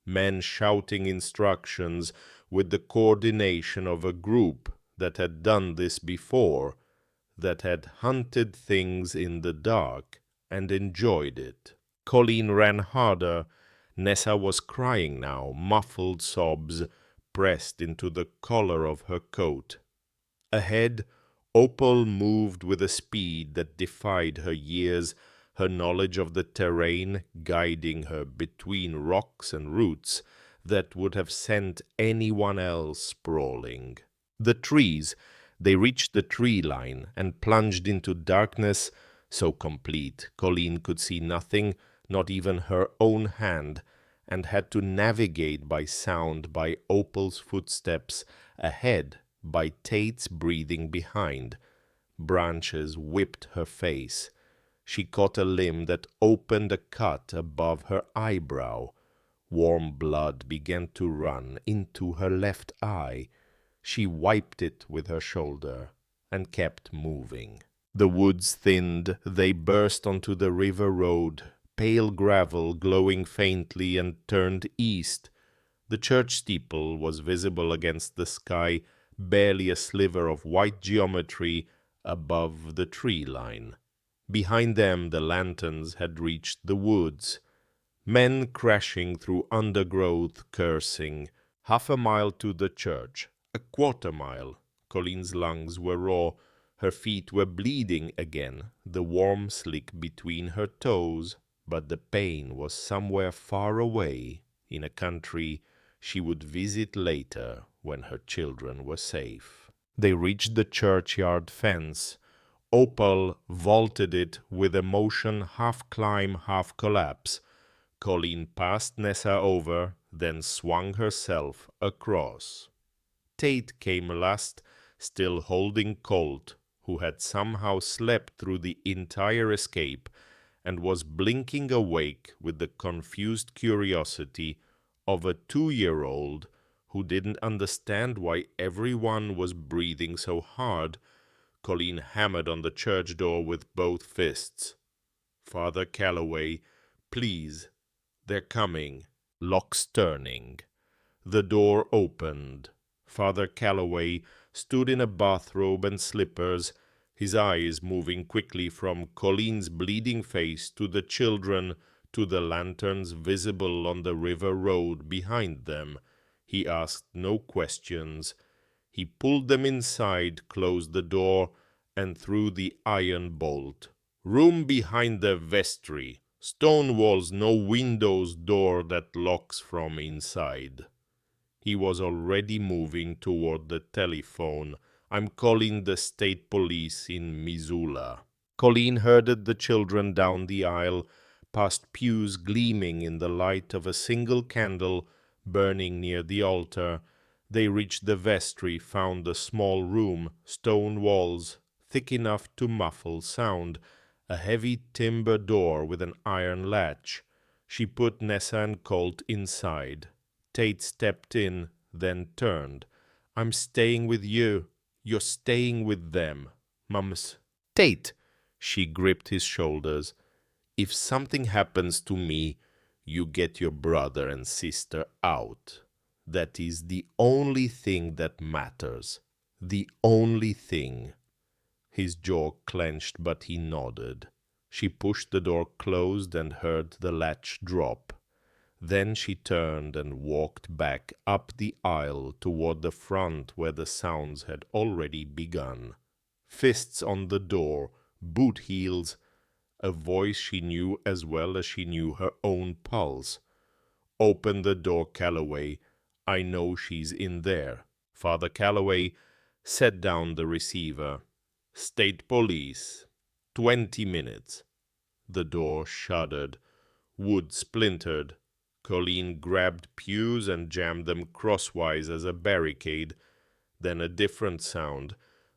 Men shouting instructions with the coordination of a group that had done this before, that had hunted things in the dark and enjoyed it. Colleen ran harder. Nessa was crying now, muffled sobs pressed into the collar of her coat. Ahead, Opal moved with a speed that defied her years, her knowledge of the terrain guiding her between rocks and roots that would have sent anyone else sprawling. The trees, they reached the tree line and plunged into darkness so complete Colleen could see nothing, not even her own hand, and had to navigate by sound, by Opal's footsteps ahead, by Tate's breathing behind. Branches whipped her face. She caught a limb that opened a cut above her eyebrow. Warm blood began to run into her left eye. She wiped it with her shoulder and kept moving. The woods thinned. They burst onto the river road, pale gravel glowing faintly, and turned east. The church steeple was visible against the sky, barely a sliver of white geometry above the tree line. Behind them the lanterns had reached the woods. Men crashing through undergrowth, cursing. Half a mile to the church, a quarter mile. Colleen's lungs were raw. Her feet were bleeding again, the warm slick between her toes, but the pain was somewhere far away, in a country she would visit later when her children were safe. They reached the churchyard fence. Opal vaulted it with a motion half climb, half collapse. Colleen passed Nessa over, then swung herself across. Tate came last, still holding Colt, who had somehow slept through the entire escape and was blinking awake with the confused curiosity of a 2-year-old who didn't understand why everyone was breathing so hard. Colleen hammered on the church door with both fists. "Father Calloway, please, they're coming." Locks turning. The door opened. Father Calloway stood in a bathrobe and slippers, his eyes moving quickly from Colleen's bleeding face to the children, to the lanterns visible on the river road behind them. He asked no questions. He pulled them inside, closed the door, and threw the iron bolt. "Room behind the vestry. Stone walls, no windows, door that locks from inside." He was already moving toward the telephone. "I'm calling the state police in Missoula." Colleen herded the children down the aisle, past pews gleaming in the light of a single candle burning near the altar. They reached the vestry, found a small room, stone walls, thick enough to muffle sound, a heavy timber door with an iron latch. She put Nessa and Colt inside. Tate stepped in, then turned. I'm staying with you. You're staying with them. Mums. Tate! She gripped his shoulders. If something happens to me, you get your brother and sister out. That is the only thing that matters. The only thing. His jaw clenched, but he nodded. She pushed the door closed and heard the latch drop. Then she turned and walked back up the aisle toward the front where the sounds had already begun. Fists on the door, boot heels, a voice she knew as well as she knew her own pulse. Open the door, Calloway. I know she's in there. Father Calloway set down the receiver. State Police. 20 minutes. The door shuddered. Wood splintered. Colleen grabbed pews and jammed them crosswise as a barricade. Then a different sound.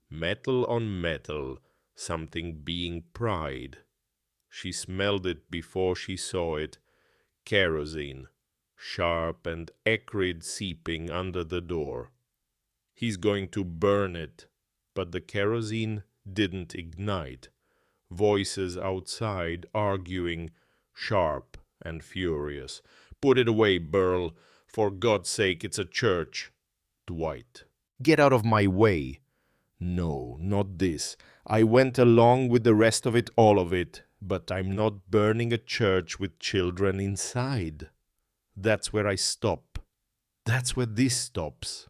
Metal on metal. Something being pried. She smelled it before she saw it. Kerosene. Sharp and acrid seeping under the door. He's going to burn it. But the kerosene didn't ignite. Voices outside arguing, sharp and furious. Put it away, Burl. For God's sake, it's a church. Dwight. Get out of my way. No, not this. I went along with the rest of it, all of it. But I'm not burning a church with children inside. That's where I stop. That's where this stops.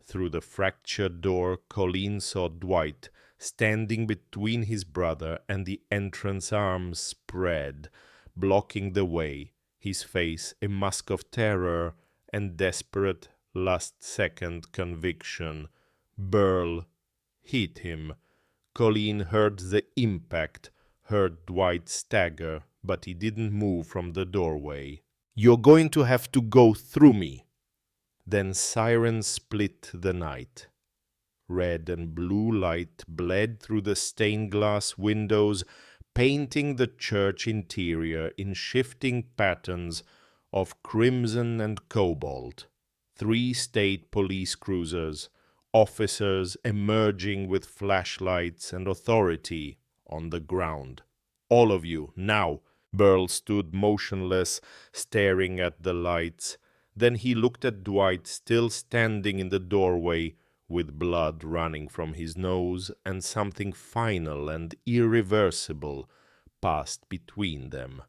Through the fractured door, Colleen saw Dwight, standing between his brother and the entrance arms spread, blocking the way, his face a mask of terror and desperate last-second conviction. Burl hit him. Colleen heard the impact, heard Dwight stagger, but he didn't move from the doorway. You're going to have to go through me. Then sirens split the night. Red and blue light bled through the stained glass windows, painting the church interior in shifting patterns of crimson and cobalt. 3 state police cruisers, officers emerging with flashlights and authority on the ground. All of you, now! Burl stood motionless, staring at the lights. Then he looked at Dwight, still standing in the doorway, with blood running from his nose, and something final and irreversible passed between them.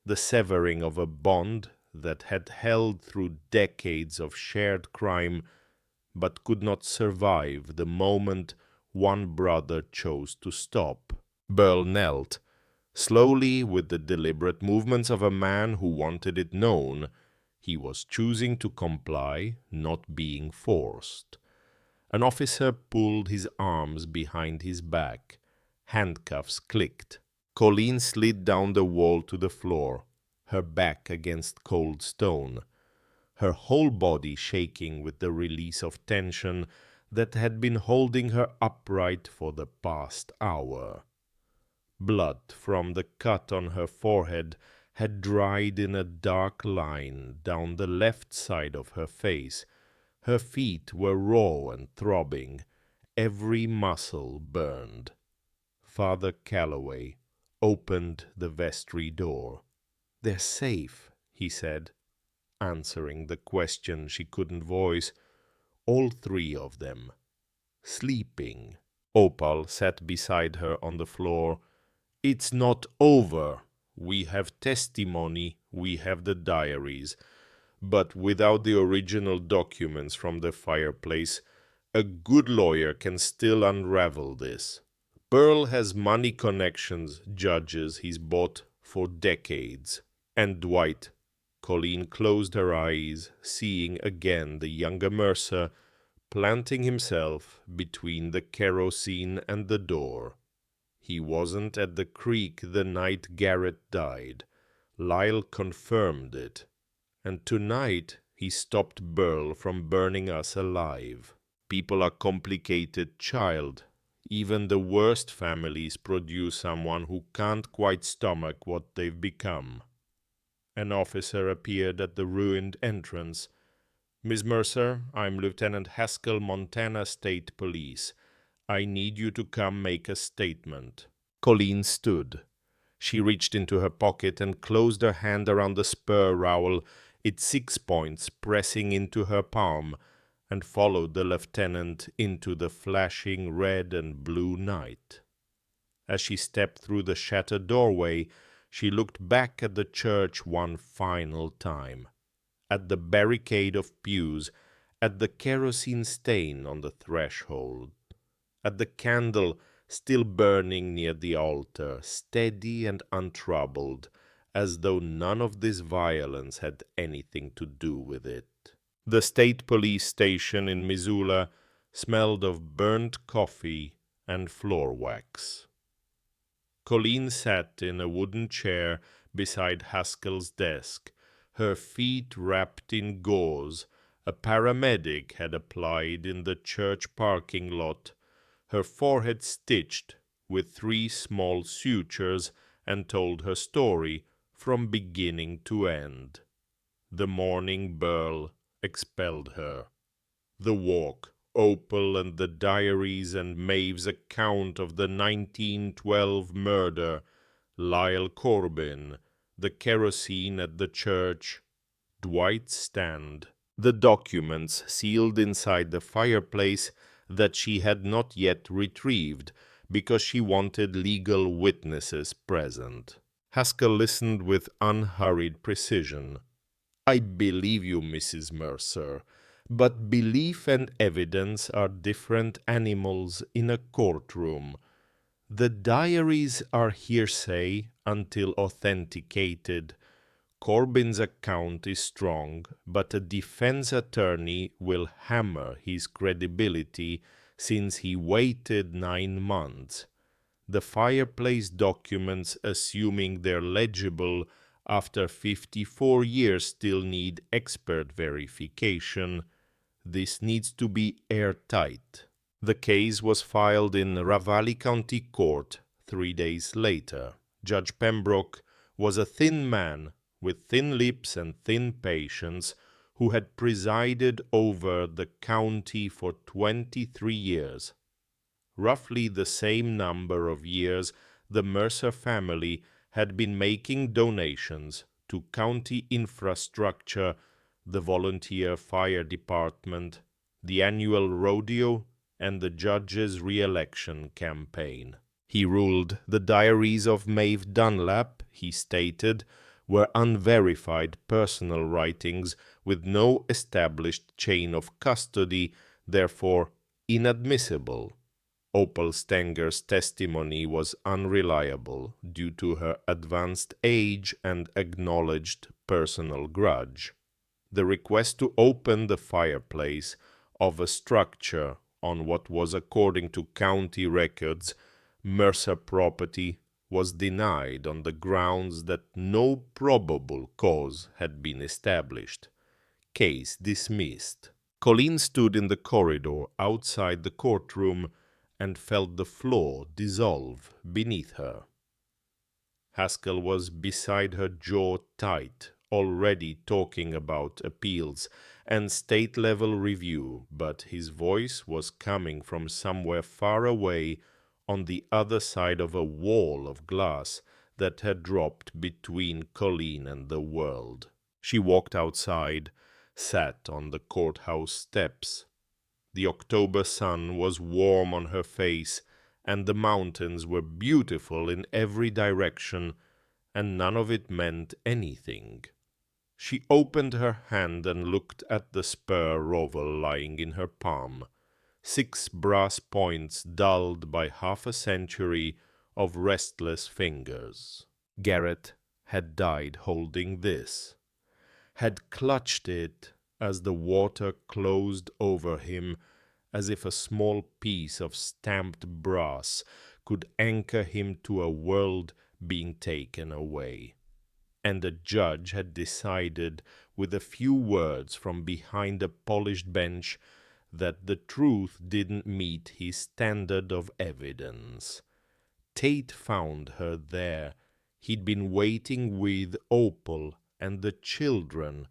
The severing of a bond that had held through decades of shared crime, but could not survive the moment one brother chose to stop. Burl knelt, slowly, with the deliberate movements of a man who wanted it known. He was choosing to comply, not being forced. An officer pulled his arms behind his back. Handcuffs clicked. Colleen slid down the wall to the floor, her back against cold stone, her whole body shaking with the release of tension that had been holding her upright for the past hour. Blood from the cut on her forehead had dried in a dark line down the left side of her face. Her feet were raw and throbbing. Every muscle burned. Father Calloway opened the vestry door. "They're safe," he said, answering the question she couldn't voice. All 3 of them. Sleeping. Opal sat beside her on the floor. "It's not over. We have testimony, we have the diaries. But without the original documents from the fireplace, a good lawyer can still unravel this. Burl has money connections, judges he's bought for decades. And Dwight." Colleen closed her eyes, seeing again the younger Mercer planting himself between the kerosene and the door. He wasn't at the creek the night Garrett died. Lyle confirmed it. And tonight he stopped Burl from burning us alive. People are complicated, child. Even the worst families produce someone who can't quite stomach what they've become. An officer appeared at the ruined entrance. "Miss Mercer, I'm Lieutenant Haskell, Montana State Police. I need you to come make a statement." Colleen stood. She reached into her pocket and closed her hand around the spur rowel, its 6 points pressing into her palm, and followed the lieutenant into the flashing red and blue night. As she stepped through the shattered doorway, she looked back at the church one final time, at the barricade of pews, at the kerosene stain on the threshold, at the candle still burning near the altar, steady and untroubled, as though none of this violence had anything to do with it. The state police station in Missoula smelled of burnt coffee and floor wax. Colleen sat in a wooden chair beside Haskell's desk, her feet wrapped in gauze a paramedic had applied in the church parking lot, her forehead stitched with 3 small sutures, and told her story from beginning to end. The morning Burl expelled her. The walk, Opal and the diaries and Maeve's account of the 1912 murder, Lyle Corbin, the kerosene at the church, Dwight's stand, the documents sealed inside the fireplace that she had not yet retrieved because she wanted legal witnesses present. Haskell listened with unhurried precision. "I believe you, Mrs. Mercer, but belief and evidence are different animals in a courtroom. The diaries are hearsay until authenticated. Corbin's account is strong, but a defense attorney will hammer his credibility since he waited 9 months. The fireplace documents, assuming they're legible after 54 years, still need expert verification. This needs to be airtight." The case was filed in Ravalli County Court 3 days later. Judge Pembroke was a thin man with thin lips and thin patience who had presided over the county for 23 years. Roughly the same number of years the Mercer family had been making donations to county infrastructure, the volunteer fire department, the annual rodeo, and the judge's re-election campaign. He ruled the diaries of Maeve Dunlap, he stated, were unverified personal writings with no established chain of custody, therefore inadmissible. Opal Stenger's testimony was unreliable due to her advanced age and acknowledged personal grudge. The request to open the fireplace of a structure on what was, according to county records, Mercer property was denied on the grounds that no probable cause had been established. Case dismissed. Colleen stood in the corridor outside the courtroom and felt the floor dissolve beneath her. Haskell was beside her, jaw tight, already talking about appeals and state-level review, but his voice was coming from somewhere far away on the other side of a wall of glass that had dropped between Colleen and the world. She walked outside, sat on the courthouse steps. The October sun was warm on her face, and the mountains were beautiful in every direction, and none of it meant anything. She opened her hand and looked at the spur rowel lying in her palm, 6 brass points dulled by half a century of restless fingers. Garrett had died holding this, had clutched it as the water closed over him, as if a small piece of stamped brass could anchor him to a world being taken away. And the judge had decided, with a few words from behind a polished bench, that the truth didn't meet his standard of evidence. Tate found her there. He'd been waiting with Opal and the children.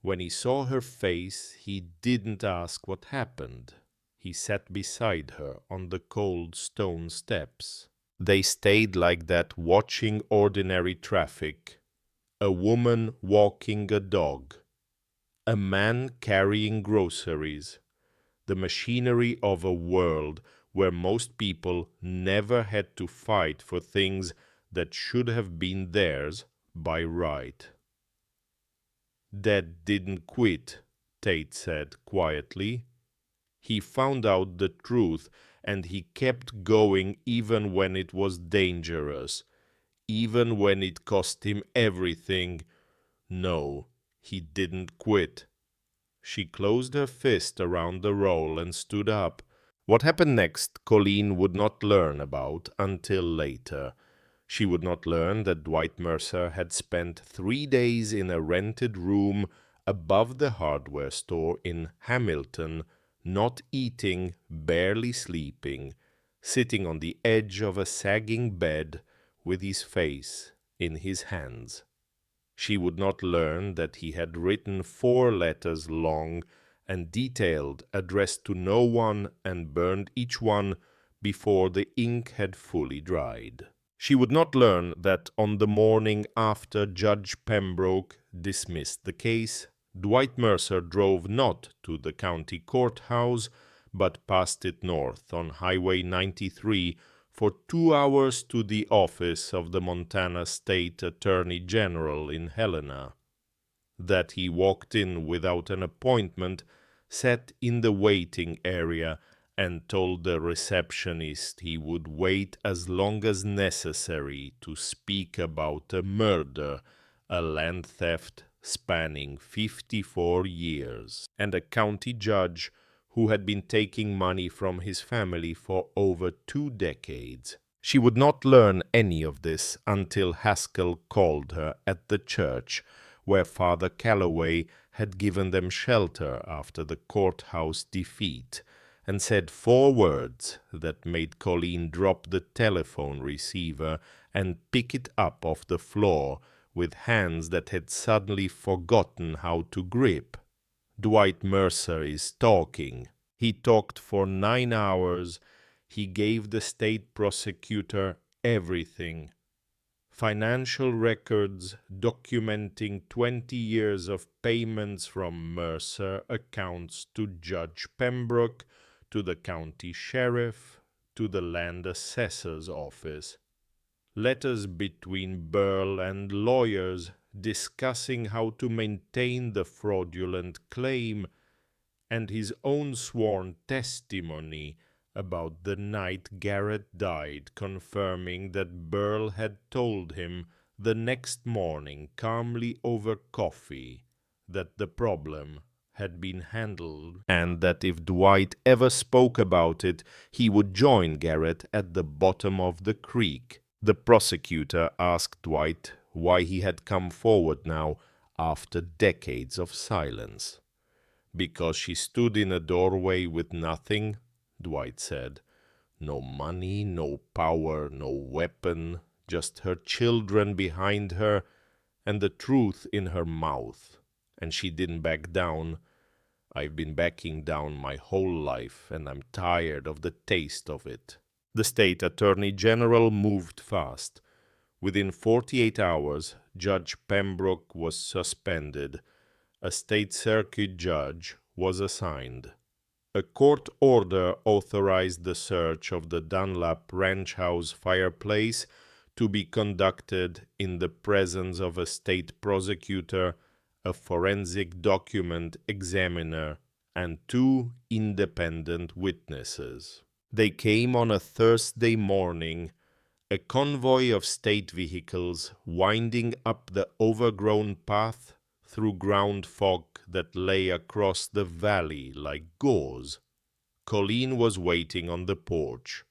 When he saw her face, he didn't ask what happened. He sat beside her on the cold stone steps. They stayed like that, watching ordinary traffic. A woman walking a dog. A man carrying groceries. The machinery of a world where most people never had to fight for things that should have been theirs by right. Dad didn't quit, Tate said quietly. He found out the truth, and he kept going even when it was dangerous, even when it cost him everything. No, he didn't quit. She closed her fist around the roll and stood up. What happened next, Colleen would not learn about until later. She would not learn that Dwight Mercer had spent 3 days in a rented room above the hardware store in Hamilton, not eating, barely sleeping, sitting on the edge of a sagging bed with his face in his hands. She would not learn that he had written 4 letters long and detailed, addressed to no one, and burned each one before the ink had fully dried. She would not learn that on the morning after Judge Pembroke dismissed the case, Dwight Mercer drove not to the county courthouse, but passed it north on Highway 93 for 2 hours to the office of the Montana State Attorney General in Helena. That he walked in without an appointment, sat in the waiting area, and told the receptionist he would wait as long as necessary to speak about a murder, a land theft spanning 54 years, and a county judge who had been taking money from his family for over 2 decades. She would not learn any of this until Haskell called her at the church, where Father Calloway had given them shelter after the courthouse defeat, and said 4 words that made Colleen drop the telephone receiver and pick it up off the floor with hands that had suddenly forgotten how to grip. Dwight Mercer is talking. He talked for 9 hours. He gave the state prosecutor everything. Financial records documenting 20 years of payments from Mercer accounts to Judge Pembroke, to the county sheriff, to the land assessor's office. Letters between Burl and lawyers discussing how to maintain the fraudulent claim, and his own sworn testimony about the night Garrett died, confirming that Burl had told him the next morning, calmly over coffee, that the problem had been handled, and that if Dwight ever spoke about it, he would join Garrett at the bottom of the creek. The prosecutor asked Dwight why he had come forward now after decades of silence. Because she stood in a doorway with nothing, Dwight said. No money, no power, no weapon, just her children behind her and the truth in her mouth. And she didn't back down. I've been backing down my whole life, and I'm tired of the taste of it. The state attorney general moved fast. Within 48 hours, Judge Pembroke was suspended. A state circuit judge was assigned. A court order authorized the search of the Dunlap ranch house fireplace to be conducted in the presence of a state prosecutor, a forensic document examiner, and 2 independent witnesses. They came on a Thursday morning, a convoy of state vehicles winding up the overgrown path through ground fog that lay across the valley like gauze. Colleen was waiting on the porch,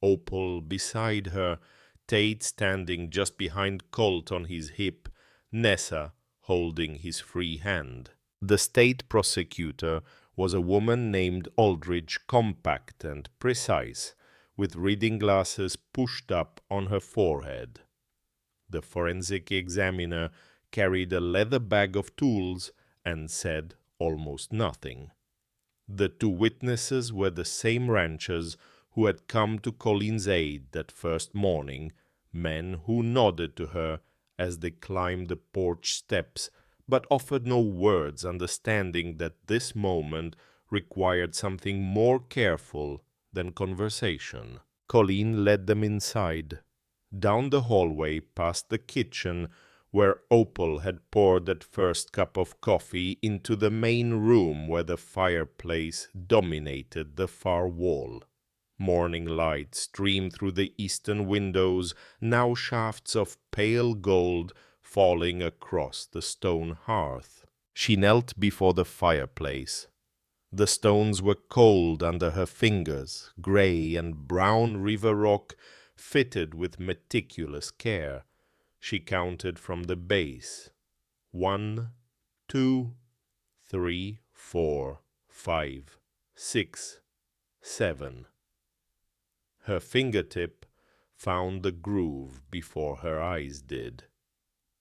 Opal beside her, Tate standing just behind Colt on his hip, Nessa holding his free hand. The state prosecutor was a woman named Aldridge, compact and precise, with reading glasses pushed up on her forehead. The forensic examiner carried a leather bag of tools, and said almost nothing. The two witnesses were the same ranchers who had come to Colleen's aid that first morning, men who nodded to her as they climbed the porch steps, but offered no words, understanding that this moment required something more careful than conversation. Colleen led them inside, down the hallway past the kitchen, where Opal had poured that first cup of coffee, into the main room where the fireplace dominated the far wall. Morning light streamed through the eastern windows, now shafts of pale gold falling across the stone hearth. She knelt before the fireplace. The stones were cold under her fingers, grey and brown river rock, fitted with meticulous care. She counted from the base. 1, 2, 3, 4, 5, 6, 7. Her fingertip found the groove before her eyes did.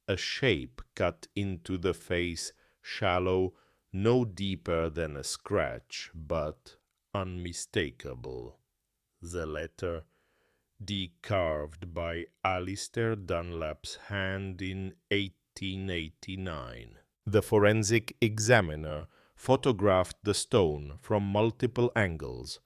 A shape cut into the face, shallow, no deeper than a scratch, but unmistakable. The letter D, carved by Alistair Dunlap's hand in 1889. The forensic examiner photographed the stone from multiple angles.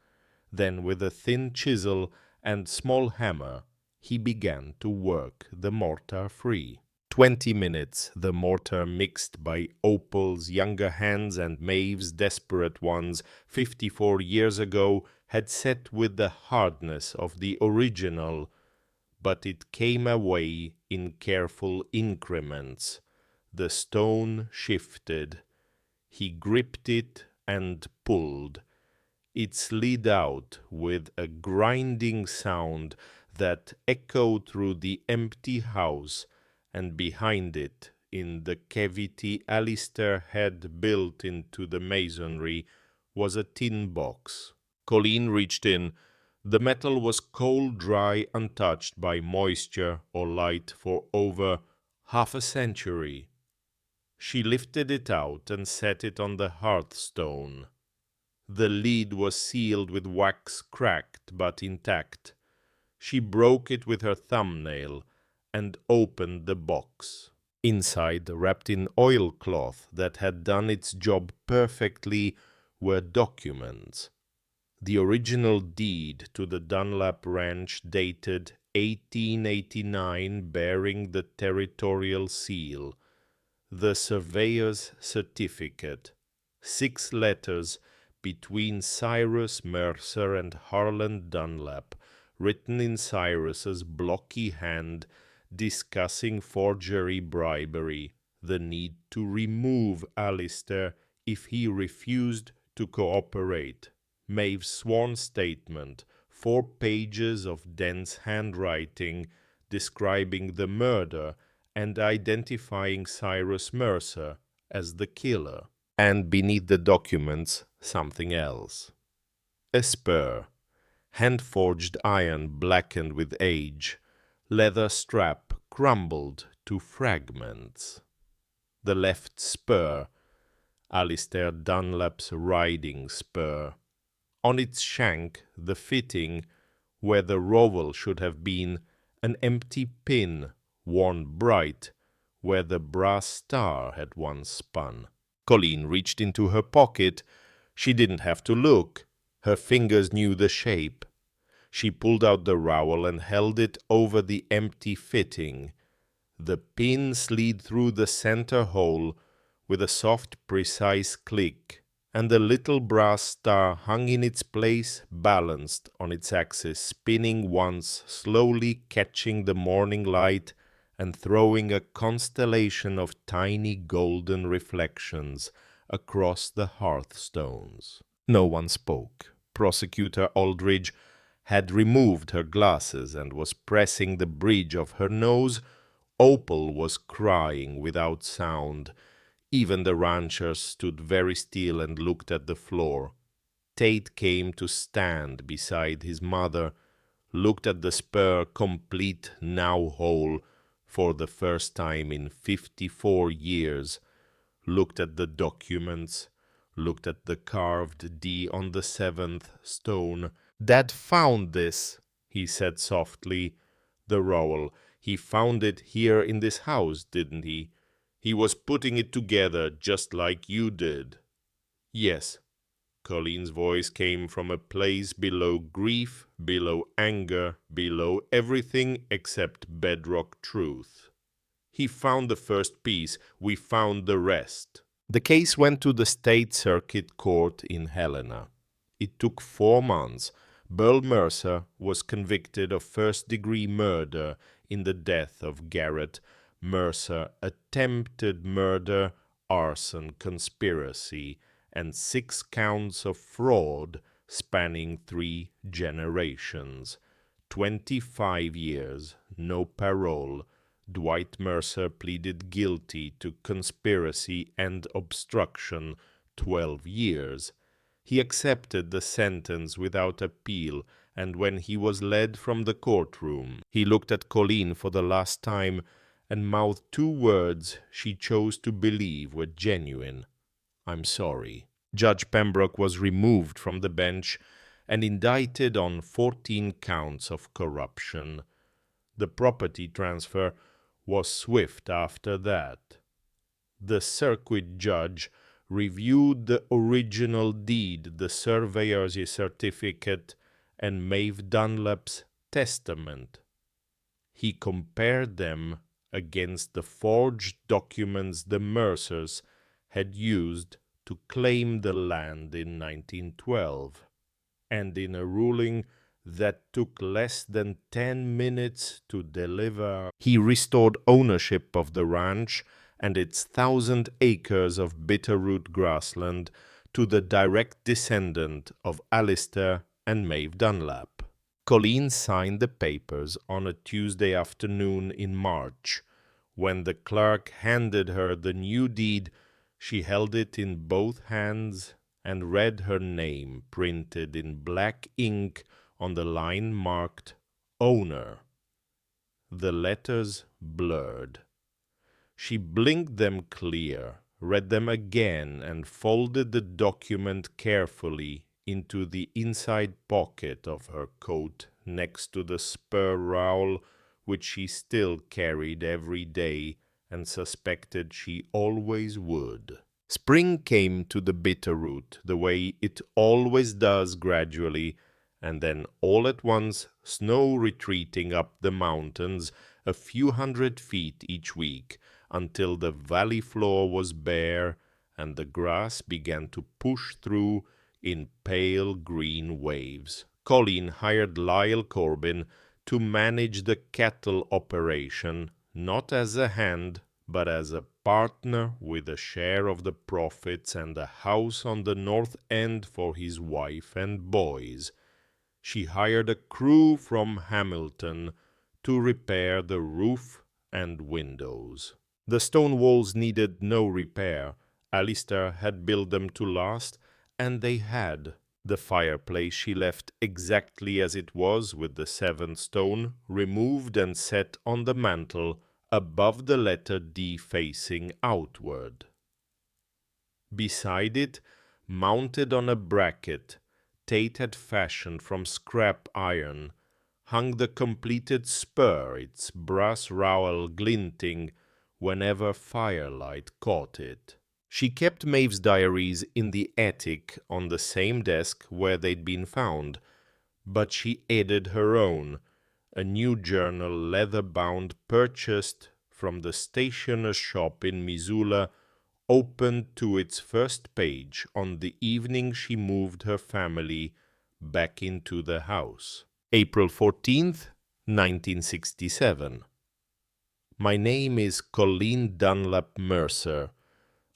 Then, with a thin chisel and small hammer, he began to work the mortar free. 20 minutes the mortar, mixed by Opal's younger hands and Maeve's desperate ones 54 years ago, had set with the hardness of the original, but it came away in careful increments. The stone shifted. He gripped it and pulled. It slid out with a grinding sound that echoed through the empty house, and behind it, in the cavity Alistair had built into the masonry, was a tin box. Colleen reached in. The metal was cold, dry, untouched by moisture or light for over half a century. She lifted it out and set it on the hearthstone. The lid was sealed with wax, cracked but intact. She broke it with her thumbnail and opened the box. Inside, wrapped in oilcloth that had done its job perfectly, were documents. The original deed to the Dunlap ranch, dated 1889, bearing the territorial seal. The surveyor's certificate. 6 letters between Cyrus Mercer and Harlan Dunlap, written in Cyrus's blocky hand, discussing forgery, bribery, the need to remove Alistair if he refused to cooperate. Maeve's sworn statement, 4 pages of dense handwriting describing the murder and identifying Cyrus Mercer as the killer. And beneath the documents, something else. A spur, hand-forged iron blackened with age, leather strap crumbled to fragments. The left spur, Alistair Dunlap's riding spur. On its shank, the fitting, where the rowel should have been, an empty pin, worn bright, where the brass star had once spun. Colleen reached into her pocket. She didn't have to look. Her fingers knew the shape. She pulled out the rowel and held it over the empty fitting. The pin slid through the center hole with a soft, precise click, and the little brass star hung in its place, balanced on its axis, spinning once, slowly catching the morning light and throwing a constellation of tiny golden reflections across the hearthstones. No one spoke. Prosecutor Aldridge had removed her glasses and was pressing the bridge of her nose. Opal was crying without sound. Even the ranchers stood very still and looked at the floor. Tate came to stand beside his mother, looked at the spur, complete, now whole, for the first time in 54 years, looked at the documents, looked at the carved D on the seventh stone. "Dad found this," he said softly. "The rowel. He found it here in this house, didn't he? He was putting it together just like you did." "Yes." Colleen's voice came from a place below grief, below anger, below everything except bedrock truth. "He found the first piece. We found the rest." The case went to the State Circuit Court in Helena. It took 4 months. Burl Mercer was convicted of first-degree murder in the death of Garrett Mercer, attempted murder, arson, conspiracy, and 6 counts of fraud spanning 3 generations. 25 years, no parole. Dwight Mercer pleaded guilty to conspiracy and obstruction, 12 years. He accepted the sentence without appeal, and when he was led from the courtroom, he looked at Colleen for the last time and mouthed 2 words she chose to believe were genuine. "I'm sorry." Judge Pembroke was removed from the bench and indicted on 14 counts of corruption. The property transfer was swift after that. The circuit judge reviewed the original deed, the surveyor's certificate, and Maeve Dunlap's testament. He compared them against the forged documents the Mercers had used to claim the land in 1912, and in a ruling that took less than 10 minutes to deliver, he restored ownership of the ranch and its 1,000 acres of bitterroot grassland to the direct descendant of Alistair and Maeve Dunlap. Colleen signed the papers on a Tuesday afternoon in March. When the clerk handed her the new deed, she held it in both hands and read her name printed in black ink on the line marked "Owner." The letters blurred. She blinked them clear, read them again, and folded the document carefully into the inside pocket of her coat next to the spur rowel which she still carried every day and suspected she always would. Spring came to the bitterroot the way it always does gradually, and then all at once snow retreating up the mountains a few hundred feet each week until the valley floor was bare and the grass began to push through in pale green waves. Colleen hired Lyle Corbin to manage the cattle operation, not as a hand, but as a partner with a share of the profits and a house on the north end for his wife and boys. She hired a crew from Hamilton to repair the roof and windows. The stone walls needed no repair. Alistair had built them to last, and they had. The fireplace she left exactly as it was, with the 7th stone removed and set on the mantel above the letter D facing outward. Beside it, mounted on a bracket Tate had fashioned from scrap iron, hung the completed spur, its brass rowel glinting whenever firelight caught it. She kept Maeve's diaries in the attic on the same desk where they'd been found, but she added her own, a new journal, leather-bound, purchased from the stationer's shop in Missoula, opened to its first page on the evening she moved her family back into the house. April 14th, 1967. My name is Colleen Dunlap Mercer.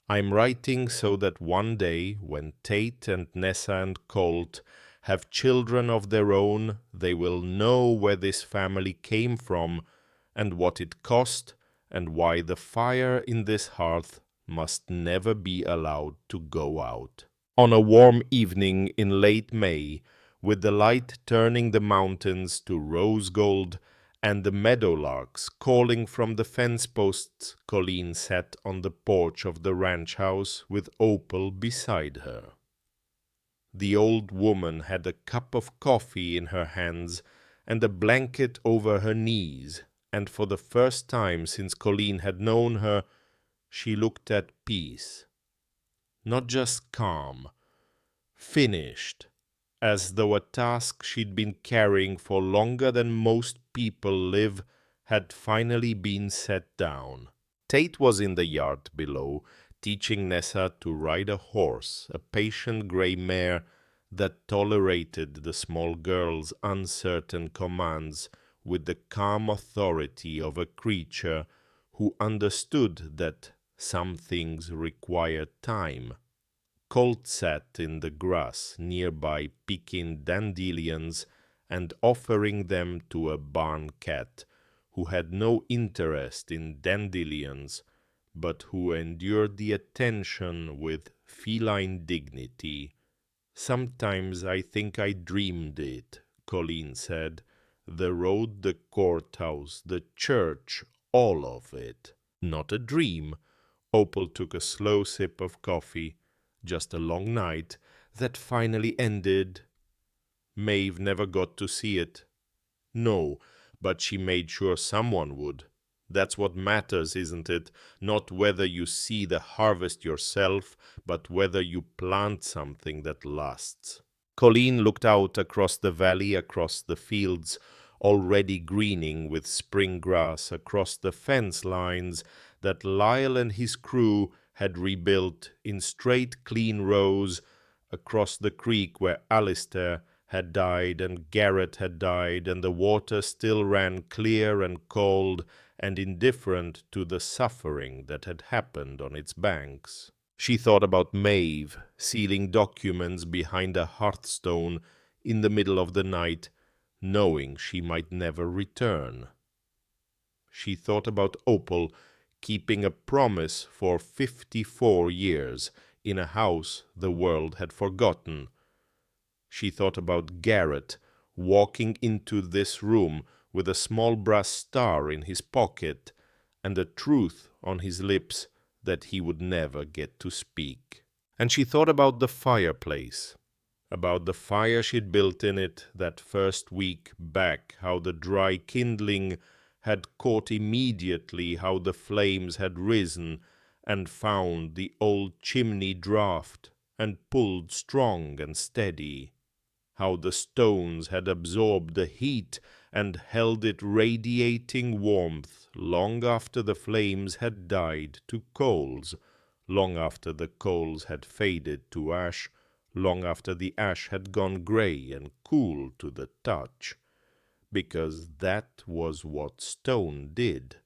I'm writing so that one day, when Tate and Nessa and Colt have children of their own, they will know where this family came from and what it cost and why the fire in this hearth must never be allowed to go out. On a warm evening in late May, with the light turning the mountains to rose gold and the meadowlarks calling from the fence posts, Colleen sat on the porch of the ranch house with Opal beside her. The old woman had a cup of coffee in her hands and a blanket over her knees, and for the first time since Colleen had known her, she looked at peace. Not just calm, finished, as though a task she'd been carrying for longer than most people live had finally been set down. Tate was in the yard below, teaching Nessa to ride a horse, a patient gray mare that tolerated the small girl's uncertain commands with the calm authority of a creature who understood that some things required time. Colt sat in the grass nearby picking dandelions and offering them to a barn cat who had no interest in dandelions but who endured the attention with feline dignity. "Sometimes I think I dreamed it," Colleen said. "The road, the courthouse, the church, all of it." "Not a dream." Opal took a slow sip of coffee. "Just a long night that finally ended." "Maeve never got to see it." "No, but she made sure someone would. That's what matters, isn't it? Not whether you see the harvest yourself, but whether you plant something that lasts." Colleen looked out across the valley, across the fields, already greening with spring grass, across the fence lines that Lyle and his crew had rebuilt in straight, clean rows, across the creek where Alistair had died and Garrett had died, and the water still ran clear and cold and indifferent to the suffering that had happened on its banks. She thought about Maeve, sealing documents behind a hearthstone in the middle of the night, knowing she might never return. She thought about Opal, keeping a promise for 54 years in a house the world had forgotten. She thought about Garrett walking into this room with a small brass star in his pocket and a truth on his lips that he would never get to speak. And she thought about the fireplace, about the fire she'd built in it that first week back, how the dry kindling had caught immediately, how the flames had risen and found the old chimney draught and pulled strong and steady, how the stones had absorbed the heat and held it radiating warmth long after the flames had died to coals, long after the coals had faded to ash, long after the ash had gone grey and cool to the touch, because that was what stone did.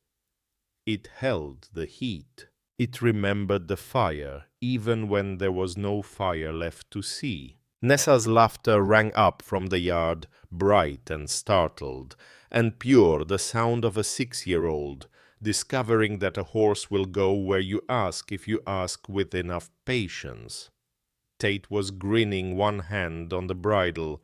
It held the heat. It remembered the fire, even when there was no fire left to see. Nessa's laughter rang up from the yard, bright and startled, and pure, the sound of a 6-year-old, discovering that a horse will go where you ask if you ask with enough patience. Tate was grinning, one hand on the bridle.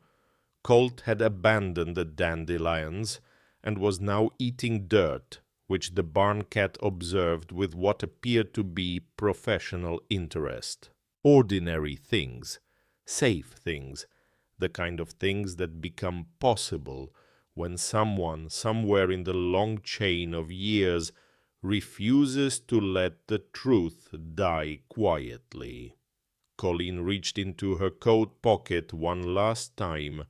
Colt had abandoned the dandelions and was now eating dirt, which the barn cat observed with what appeared to be professional interest. Ordinary things, safe things, the kind of things that become possible when someone somewhere in the long chain of years refuses to let the truth die quietly. Colleen reached into her coat pocket one last time,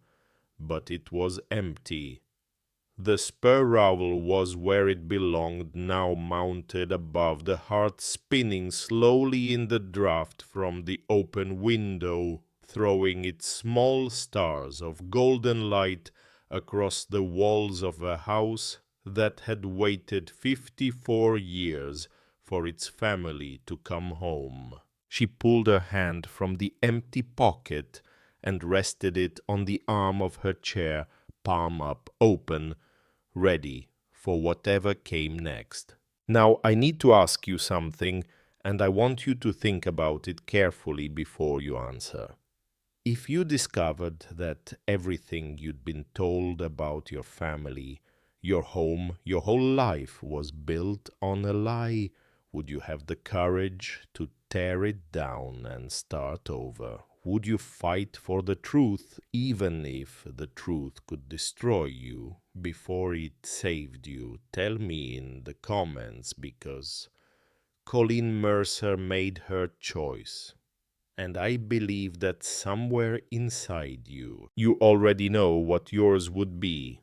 but it was empty. The spur rowel was where it belonged, now mounted above the heart, spinning slowly in the draught from the open window, throwing its small stars of golden light across the walls of a house that had waited 54 years for its family to come home. She pulled her hand from the empty pocket and rested it on the arm of her chair, palm up, open, ready for whatever came next. "Now I need to ask you something, and I want you to think about it carefully before you answer. If you discovered that everything you'd been told about your family, Your home, your whole life was built on a lie. Would you have the courage to tear it down and start over? Would you fight for the truth, even if the truth could destroy you before it saved you? Tell me in the comments, because Colleen Mercer made her choice. And I believe that somewhere inside you, you already know what yours would be.